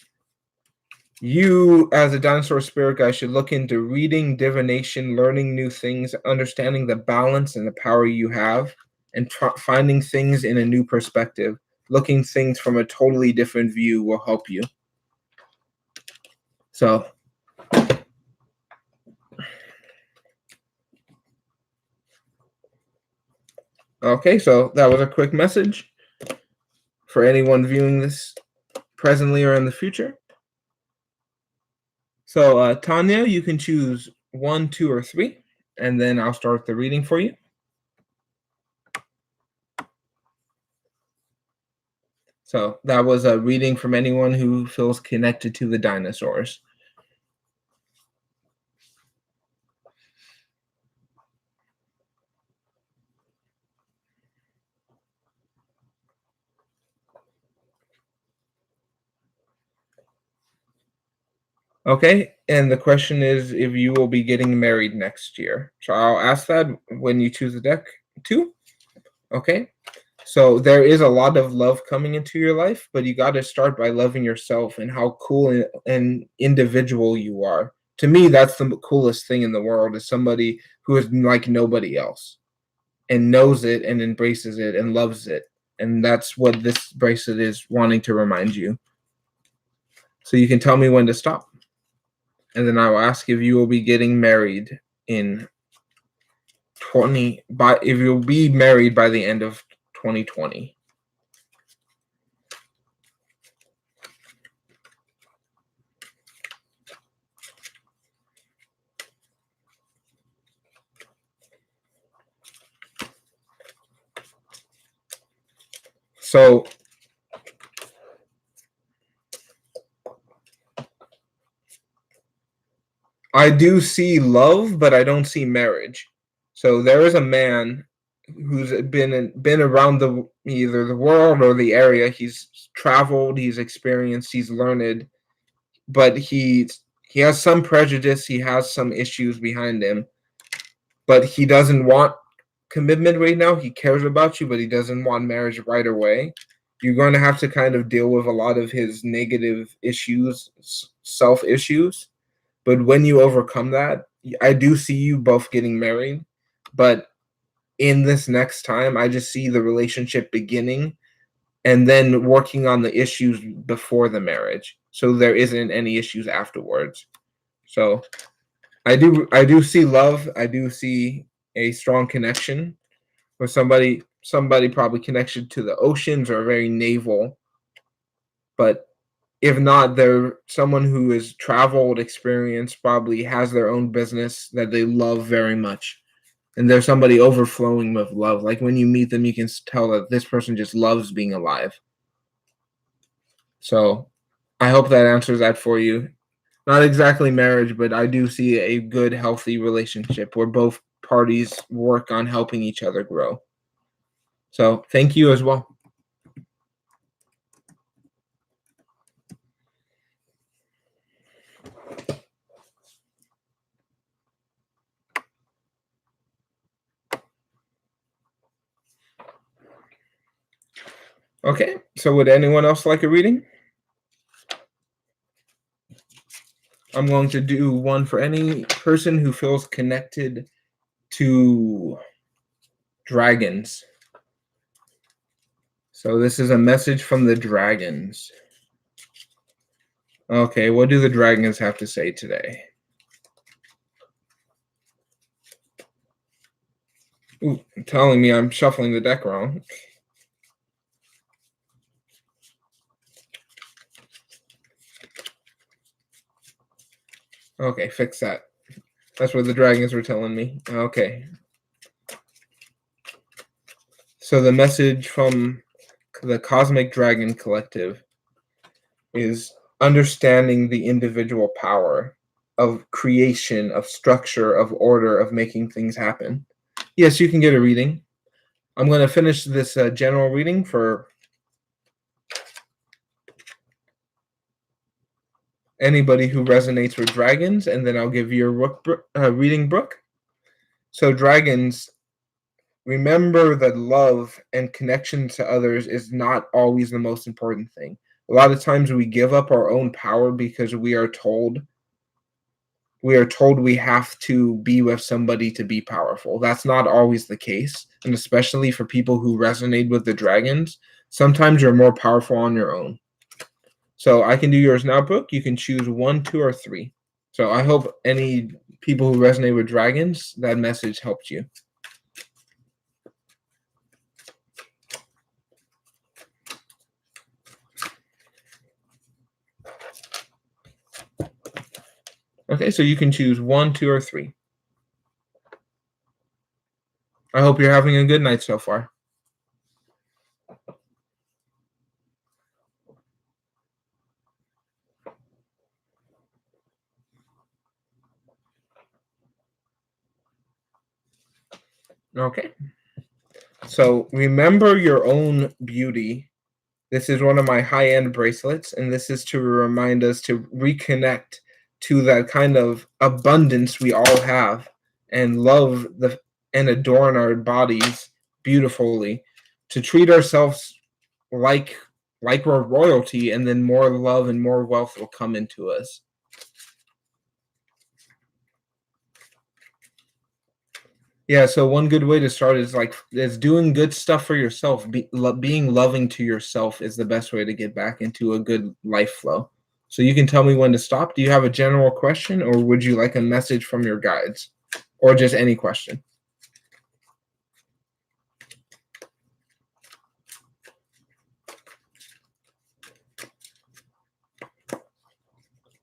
you, as a dinosaur spirit guide, should look into reading, divination, learning new things, understanding the balance and the power you have, and finding things in a new perspective. Looking things from a totally different view will help you. So okay, so that was a quick message for anyone viewing this presently or in the future. So Tanya, you can choose 1, 2, or 3, and then I'll start the reading for you. So that was a reading from anyone who feels connected to the dinosaurs. Okay, and the question is if you will be getting married next year. So I'll ask that when you choose the deck too. Okay, so there is a lot of love coming into your life, but you got to start by loving yourself and how cool and individual you are. To me, that's the coolest thing in the world, is somebody who is like nobody else and knows it and embraces it and loves it. And that's what this bracelet is wanting to remind you. So you can tell me when to stop. And then I will ask if you will be getting married in if you'll be married by the end of 2020. So I do see love, but I don't see marriage. So there is a man who's been around either the world or the area. He's traveled, he's experienced, he's learned, but he has some prejudice, he has some issues behind him, but he doesn't want commitment right now. He cares about you, but he doesn't want marriage right away. You're going to have to kind of deal with a lot of his negative issues, self issues. But when you overcome that, I do see you both getting married. But in this next time, I just see the relationship beginning and then working on the issues before the marriage, so there isn't any issues afterwards. So I do see love. I do see a strong connection with somebody probably connected to the oceans or very naval. But if not, they're someone who is traveled, experienced, probably has their own business that they love very much. And there's somebody overflowing with love. Like when you meet them, you can tell that this person just loves being alive. So I hope that answers that for you. Not exactly marriage, but I do see a good, healthy relationship where both parties work on helping each other grow. So thank you as well. Okay, so would anyone else like a reading? I'm going to do one for any person who feels connected to dragons. So this is a message from the dragons. Okay, what do the dragons have to say today? Ooh, telling me I'm shuffling the deck wrong. Okay, fix that. That's what the dragons were telling me. Okay. So the message from the Cosmic Dragon Collective is understanding the individual power. of creation, of structure, of order, of making things happen. Yes, you can get a reading. I'm going to finish this general reading for anybody who resonates with dragons, and then I'll give you a reading, Brooke. So dragons, remember that love and connection to others is not always the most important thing. A lot of times we give up our own power because we are told we have to be with somebody to be powerful. That's not always the case, and especially for people who resonate with the dragons, sometimes you're more powerful on your own. So I can do yours now, Brooke. You can choose 1, 2, or 3. So I hope any people who resonate with dragons, that message helped you. Okay, so you can choose 1, 2, or 3. I hope you're having a good night so far. Okay. So remember your own beauty. This is one of my high-end bracelets, and this is to remind us to reconnect to that kind of abundance we all have and love and adorn our bodies beautifully, to treat ourselves like we're royalty, and then more love and more wealth will come into us. Yeah, so one good way to start is doing good stuff for yourself. Being loving to yourself is the best way to get back into a good life flow. So you can tell me when to stop. Do you have a general question, or would you like a message from your guides, or just any question?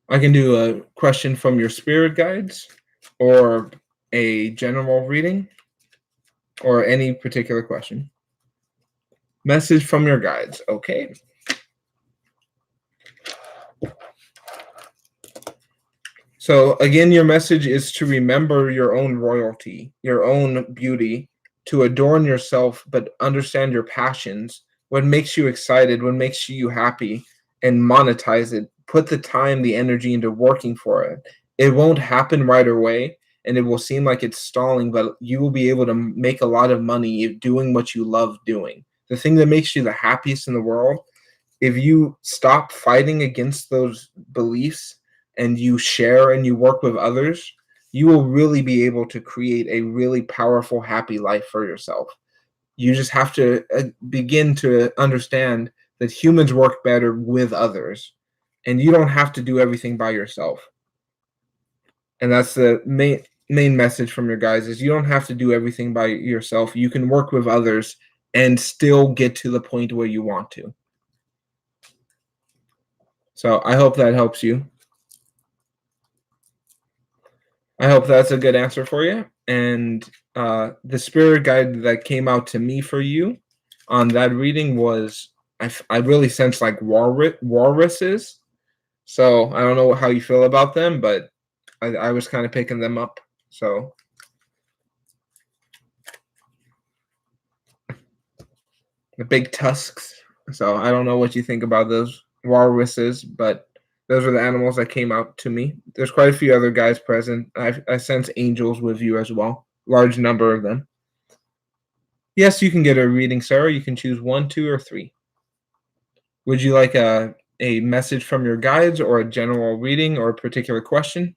I can do a question from your spirit guides, or a general reading, or any particular question. Message from your guides. Okay. So again, your message is to remember your own royalty, your own beauty, to adorn yourself, but understand your passions, what makes you excited, what makes you happy, and monetize it. Put the time, the energy into working for it. It won't happen right away, and it will seem like it's stalling, but you will be able to make a lot of money doing what you love doing. The thing that makes you the happiest in the world, if you stop fighting against those beliefs and you share and you work with others, you will really be able to create a really powerful, happy life for yourself. You just have to begin to understand that humans work better with others, and you don't have to do everything by yourself. And that's the main message from your guys, is you don't have to do everything by yourself. You can work with others and still get to the point where you want to. So I hope that helps you. I hope that's a good answer for you. And the spirit guide that came out to me for you on that reading was, I really sense like walruses. So I don't know how you feel about them, but I was kind of picking them up. So the big tusks. So I don't know what you think about those walruses, but those are the animals that came out to me. There's quite a few other guys present. I sense angels with you as well. Large number of them. Yes, you can get a reading, Sarah. You can choose 1, 2, or 3. Would you like a message from your guides, or a general reading, or a particular question?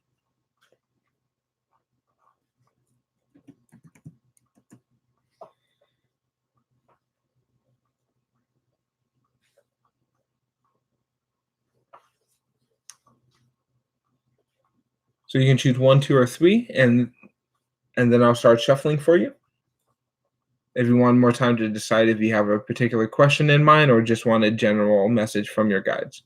So you can choose 1, 2, or 3, and then I'll start shuffling for you. If you want more time to decide if you have a particular question in mind, or just want a general message from your guides.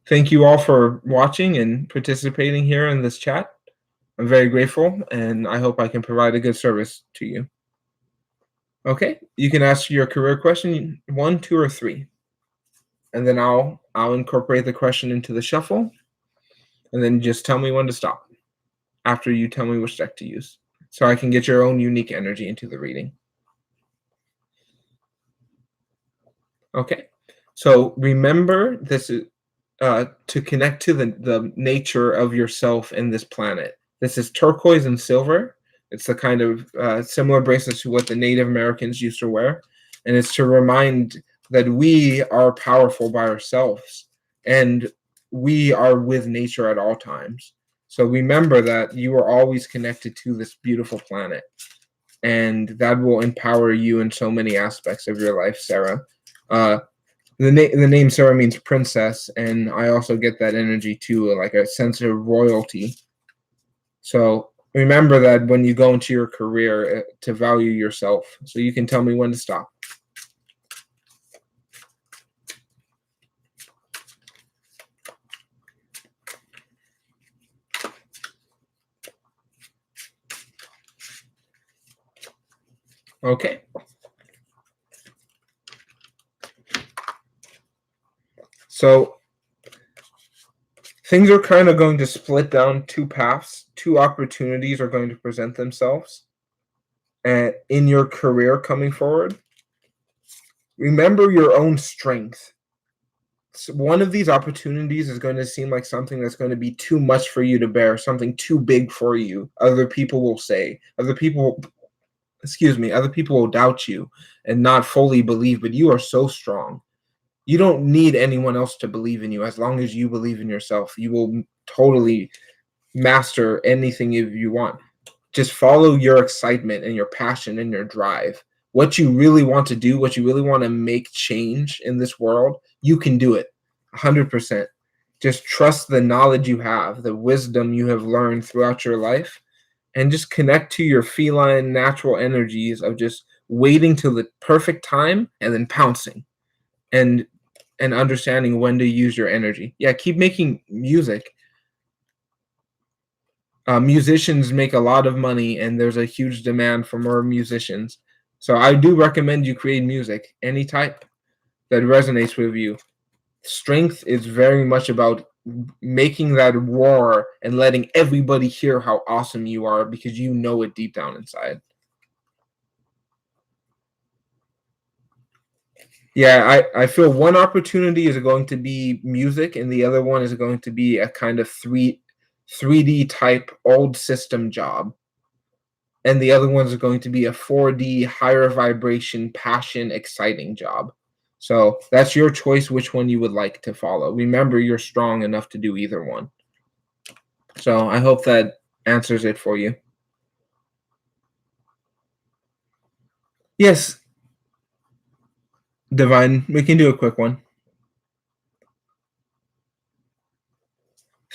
Thank you all for watching and participating here in this chat. I'm very grateful, and I hope I can provide a good service to you. Okay, you can ask your career question 1, 2, or 3. and then I'll incorporate the question into the shuffle, and then just tell me when to stop after you tell me which deck to use, so I can get your own unique energy into the reading. Okay, so remember this is to connect to the nature of yourself and this planet. This is turquoise and silver. It's the kind of similar bracelets to what the Native Americans used to wear, and it's to remind that we are powerful by ourselves and we are with nature at all times. So remember that you are always connected to this beautiful planet, and that will empower you in so many aspects of your life, Sarah. The name Sarah means princess, and I also get that energy too, like a sense of royalty. So remember that when you go into your career, to value yourself. So you can tell me when to stop. Okay. So things are kind of going to split down two paths. Two opportunities are going to present themselves in your career coming forward. Remember your own strength. So one of these opportunities is going to seem like something that's going to be too much for you to bear, something too big for you. Other people will say, other people will doubt you and not fully believe, but you are so strong. You don't need anyone else to believe in you. As long as you believe in yourself, you will totally master anything if you want. Just follow your excitement and your passion and your drive. What you really want to do, what you really want to make change in this world, you can do it 100%. Just trust the knowledge you have, the wisdom you have learned throughout your life, and just connect to your feline natural energies of just waiting till the perfect time and then pouncing and understanding when to use your energy. Yeah, keep making music. Musicians make a lot of money, and there's a huge demand for more musicians. So I do recommend you create music, any type that resonates with you. Strength is very much about making that roar and letting everybody hear how awesome you are because you know it deep down inside. Yeah, I feel one opportunity is going to be music, and the other one is going to be a kind of 3D type old system job. And the other ones are going to be a 4D higher vibration, passion, exciting job. So that's your choice which one you would like to follow. Remember, you're strong enough to do either one. So I hope that answers it for you. Yes, Divine, we can do a quick one.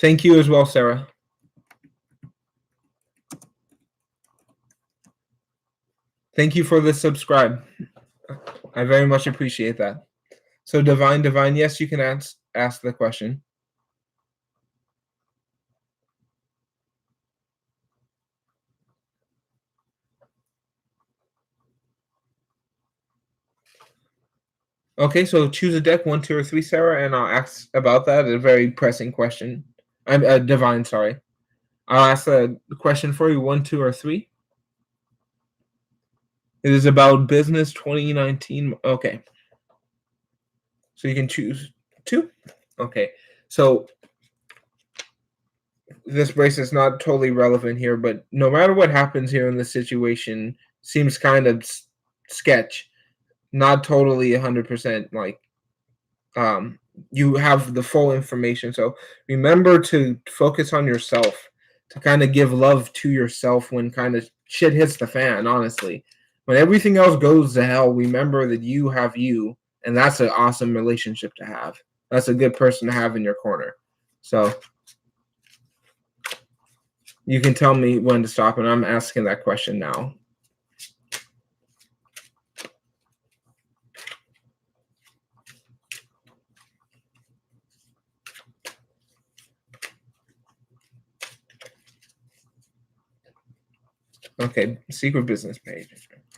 Thank you as well, Sarah. Thank you for the subscribe. I very much appreciate that. So Divine, yes, you can ask the question. Okay, so choose a deck, 1, 2, or 3, Sarah, and I'll ask about that. A very pressing question. I'm Divine, sorry. I'll ask the question for you, 1, 2, or 3. It is about business 2019. Okay. So you can choose 2. Okay. So this brace is not totally relevant here, but no matter what happens here in this situation, seems kind of sketch. Not totally 100% like you have the full information. So remember to focus on yourself, to kind of give love to yourself when kind of shit hits the fan, honestly. When everything else goes to hell, remember that you have you, and that's an awesome relationship to have. That's a good person to have in your corner. So you can tell me when to stop, and I'm asking that question now. Okay, secret business page.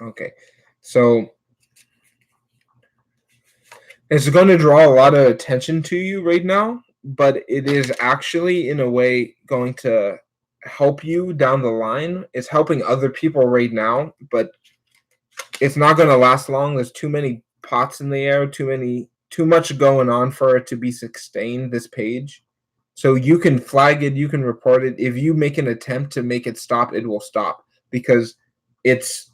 Okay, so It's going to draw a lot of attention to you right now, but it is actually, in a way, going to help you down the line. It's helping other people right now, but it's not going to last long. There's too many pots in the air, too much going on for it to be sustained, this page. So you can flag it, you can report it. If you make an attempt to make it stop, it will stop, because it's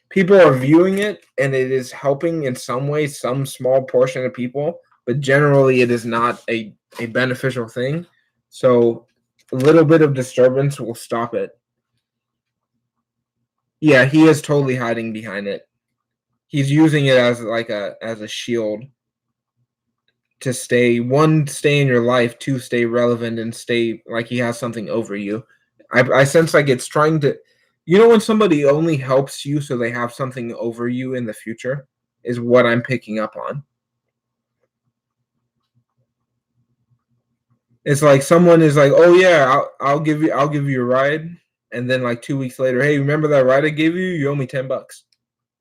people are viewing it and it is helping in some way some small portion of people, but generally it is not a beneficial thing. So a little bit of disturbance will stop it. Yeah, he is totally hiding behind it. He's using it as like a shield to stay in your life, two, stay relevant, and stay like he has something over you. I sense like it's trying to, when somebody only helps you so they have something over you in the future, is what I'm picking up on. It's like someone is like, oh yeah, I'll give you a ride, and then like 2 weeks later, hey, remember that ride I gave you? You owe me $10.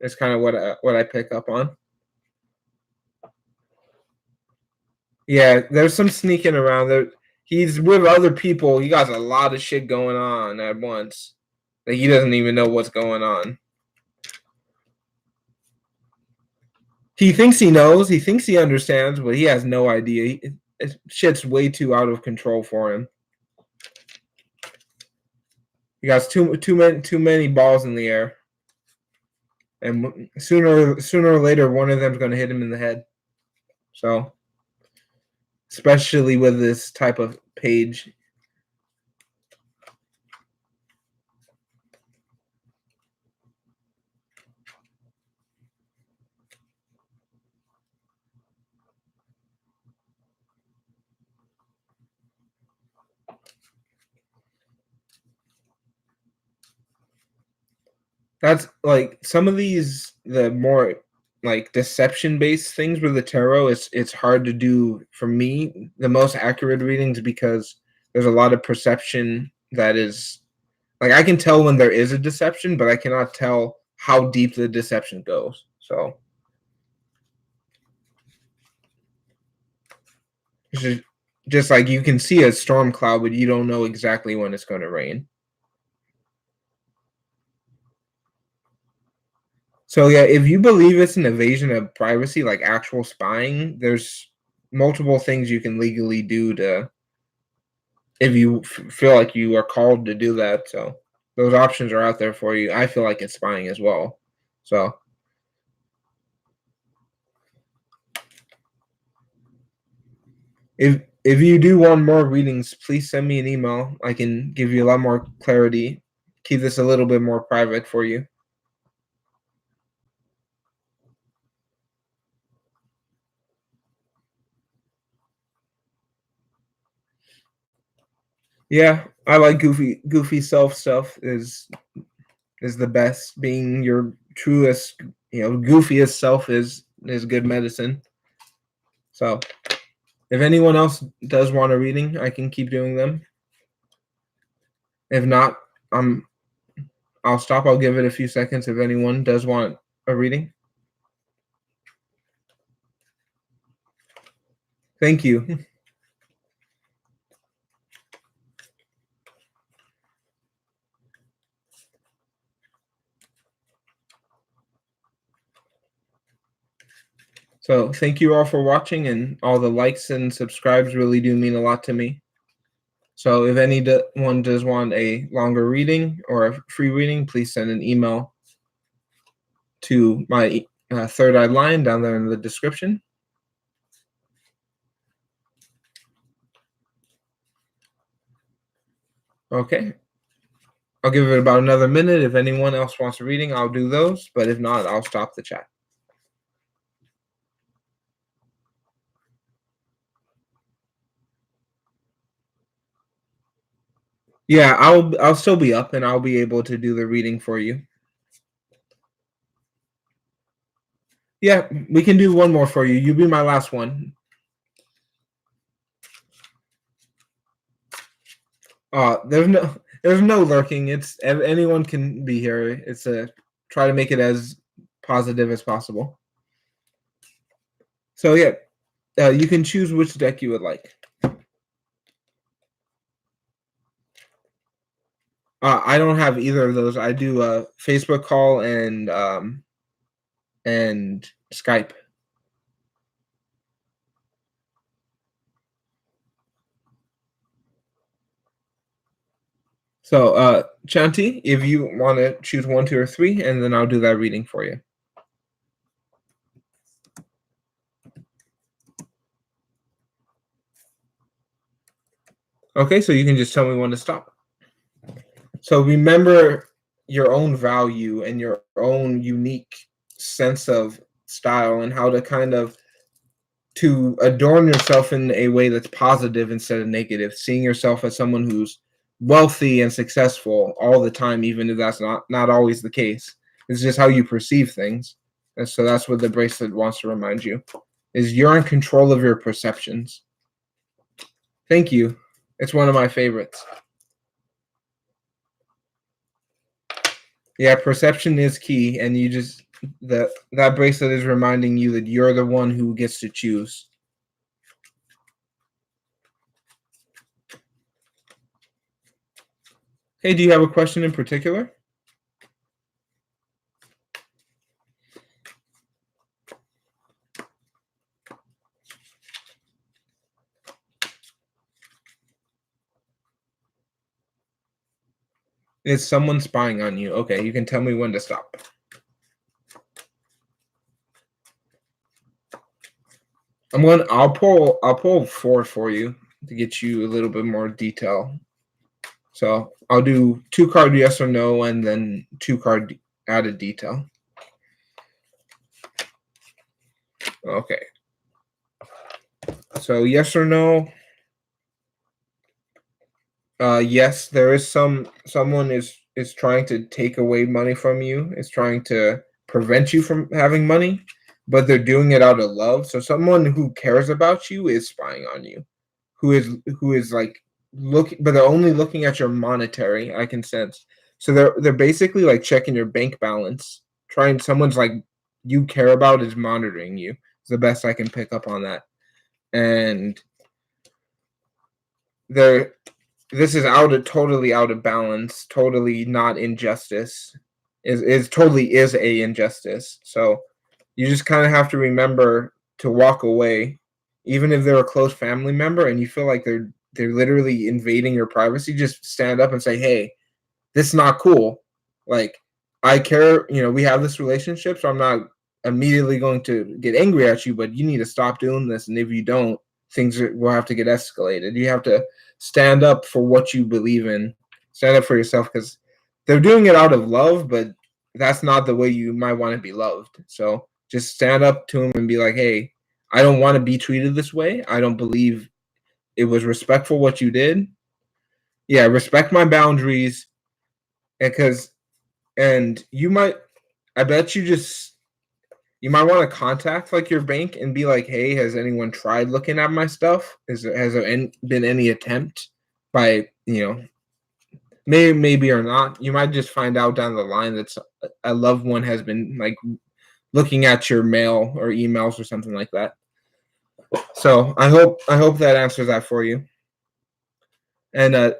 That's kind of what I pick up on. Yeah, there's some sneaking around there. He's with other people. He got a lot of shit going on at once. Like he doesn't even know what's going on. He thinks he knows. He thinks he understands, but he has no idea. Shit's way too out of control for him. He got too many balls in the air, and sooner or later, one of them's going to hit him in the head. So, especially with this type of page. That's like some of these, the more like deception based things with the tarot. It's hard to do for me the most accurate readings, because there's a lot of perception that is like, I can tell when there is a deception, but I cannot tell how deep the deception goes. So it's just like you can see a storm cloud, but you don't know exactly when it's going to rain. So yeah, if you believe it's an invasion of privacy, like actual spying, there's multiple things you can legally do to, if you feel like you are called to do that. So those options are out there for you. I feel like it's spying as well. So if you do want more readings, please send me an email. I can give you a lot more clarity. Keep this a little bit more private for you. Yeah, I like goofy self stuff is the best. Being your truest, goofiest self is good medicine. So if anyone else does want a reading, I can keep doing them. If not, I'll stop. I'll give it a few seconds if anyone does want a reading. Thank you. So thank you all for watching, and all the likes and subscribes really do mean a lot to me. So if anyone does want a longer reading or a free reading, please send an email to my Third Eye Lion down there in the description. Okay. I'll give it about another minute. If anyone else wants a reading, I'll do those. But if not, I'll stop the chat. Yeah, I'll still be up, and I'll be able to do the reading for you. Yeah, we can do one more for you. You be my last one. There's no lurking. It's anyone can be here. It's a try to make it as positive as possible. So yeah, you can choose which deck you would like. I don't have either of those. I do a Facebook call and Skype. So, Chanti, if you want to choose 1, 2, or 3, and then I'll do that reading for you. Okay, so you can just tell me when to stop. So remember your own value and your own unique sense of style and how to kind of to adorn yourself in a way that's positive instead of negative, seeing yourself as someone who's wealthy and successful all the time, even if that's not always the case. It's just how you perceive things. And so that's what the bracelet wants to remind you, is you're in control of your perceptions. Thank you. It's one of my favorites. Yeah, perception is key, and you just that bracelet is reminding you that you're the one who gets to choose. Hey, do you have a question in particular? Is someone spying on you? Okay, you can tell me when to stop. I'll pull 4 for you to get you a little bit more detail. So I'll do 2 card yes or no, and then 2 card added detail. Okay. So yes or no. Yes, there is someone is trying to take away money from you, is trying to prevent you from having money, but they're doing it out of love. So someone who cares about you is spying on you, who is like but they're only looking at your monetary, I can sense. So they're basically like checking your bank balance, trying someone's like you care about is monitoring you. It's the best I can pick up on that. And they're this is totally out of balance, totally not injustice. Is totally is a injustice. So you just kind of have to remember to walk away, even if they're a close family member and you feel like they're literally invading your privacy. Just stand up and say, "Hey, this is not cool. Like, I care. We have this relationship, so I'm not immediately going to get angry at you, but you need to stop doing this. And if you don't, things will have to get escalated. You have to stand up for what you believe in. Stand up for yourself, because they're doing it out of love, but that's not the way you might want to be loved. So just stand up to them and be like, hey, I don't want to be treated this way. I don't believe it was respectful what you did. Yeah, respect my boundaries. And you might, I bet you might want to contact like your bank and be like, hey, has anyone tried looking at my stuff? Has there been any attempt by, maybe or not? You might just find out down the line that a loved one has been like looking at your mail or emails or something like that. So I hope that answers that for you. And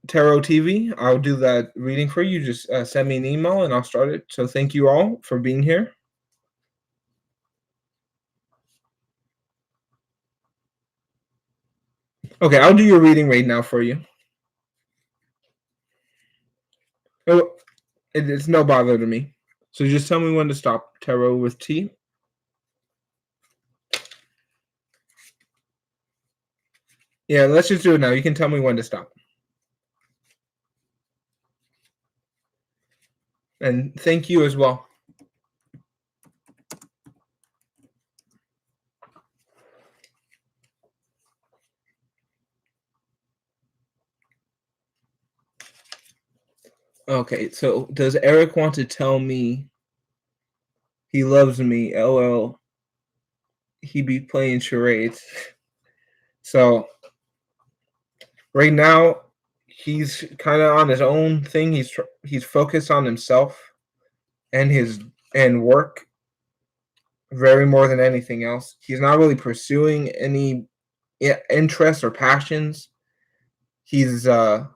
Tarot TV, I'll do that reading for you. Just send me an email and I'll start it. So thank you all for being here. Okay, I'll do your reading right now for you. Oh, it's no bother to me. So just tell me when to stop. Tarot with T. Yeah, let's just do it now. You can tell me when to stop. And thank you as well. Okay, so does Eric want to tell me he loves me? LL. He be playing charades. So right now he's kind of on his own thing. He's focused on himself and his work. very more than anything else. He's not really pursuing any interests or passions. He's so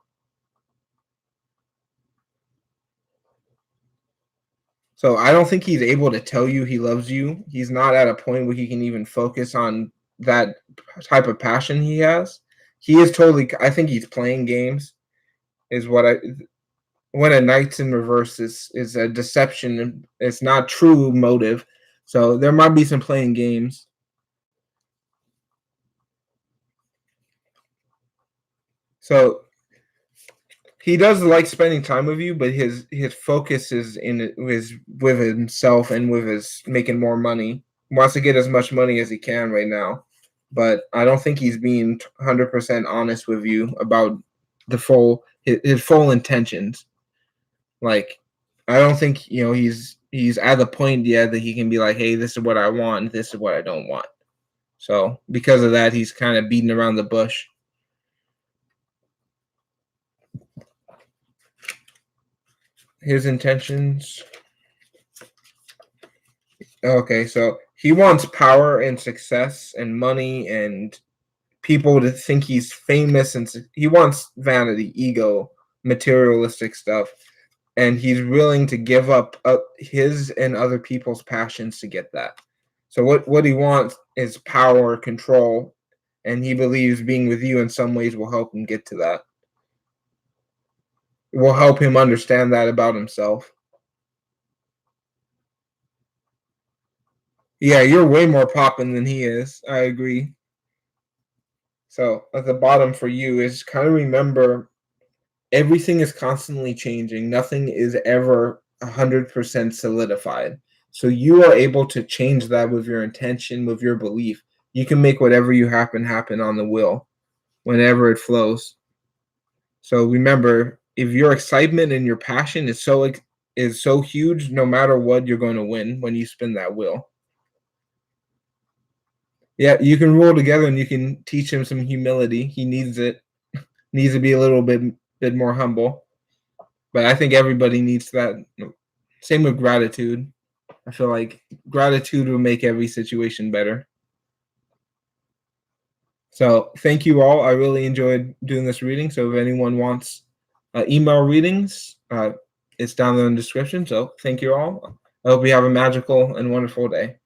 I don't think he's able to tell you he loves you. He's not at a point where he can even focus on that type of passion he has. He is totally, I think he's playing games, is what I, when a knight's in reverse is a deception. It's not true motive. So there might be some playing games. So he does like spending time with you, but his focus is in his with himself and with his making more money. He wants to get as much money as he can right now, but I don't think he's being 100% honest with you about the full his full intentions. Like, I don't think he's at the point yet that he can be like, hey, this is what I want, this is what I don't want. So because of that, he's kind of beating around the bush. His intentions. Okay, so he wants power and success and money and people to think he's famous, and he wants vanity, ego, materialistic stuff, and he's willing to give up his and other people's passions to get that. So what he wants is power, control, and he believes being with you in some ways will help him get to that. It will help him understand that about himself. Yeah, you're way more popping than he is. I agree. So at the bottom for you is kind of remember everything is constantly changing. Nothing is ever 100% solidified. So you are able to change that with your intention, with your belief. You can make whatever you happen on the will whenever it flows. So remember, if your excitement and your passion is so huge, no matter what, you're going to win when you spin that wheel. Yeah, you can roll together and you can teach him some humility. He needs it. Needs to be a little bit more humble. But I think everybody needs that. Same with gratitude. I feel like gratitude will make every situation better. So thank you all. I really enjoyed doing this reading. So if anyone wants email readings, it's down there in the description. So thank you all. I hope you have a magical and wonderful day.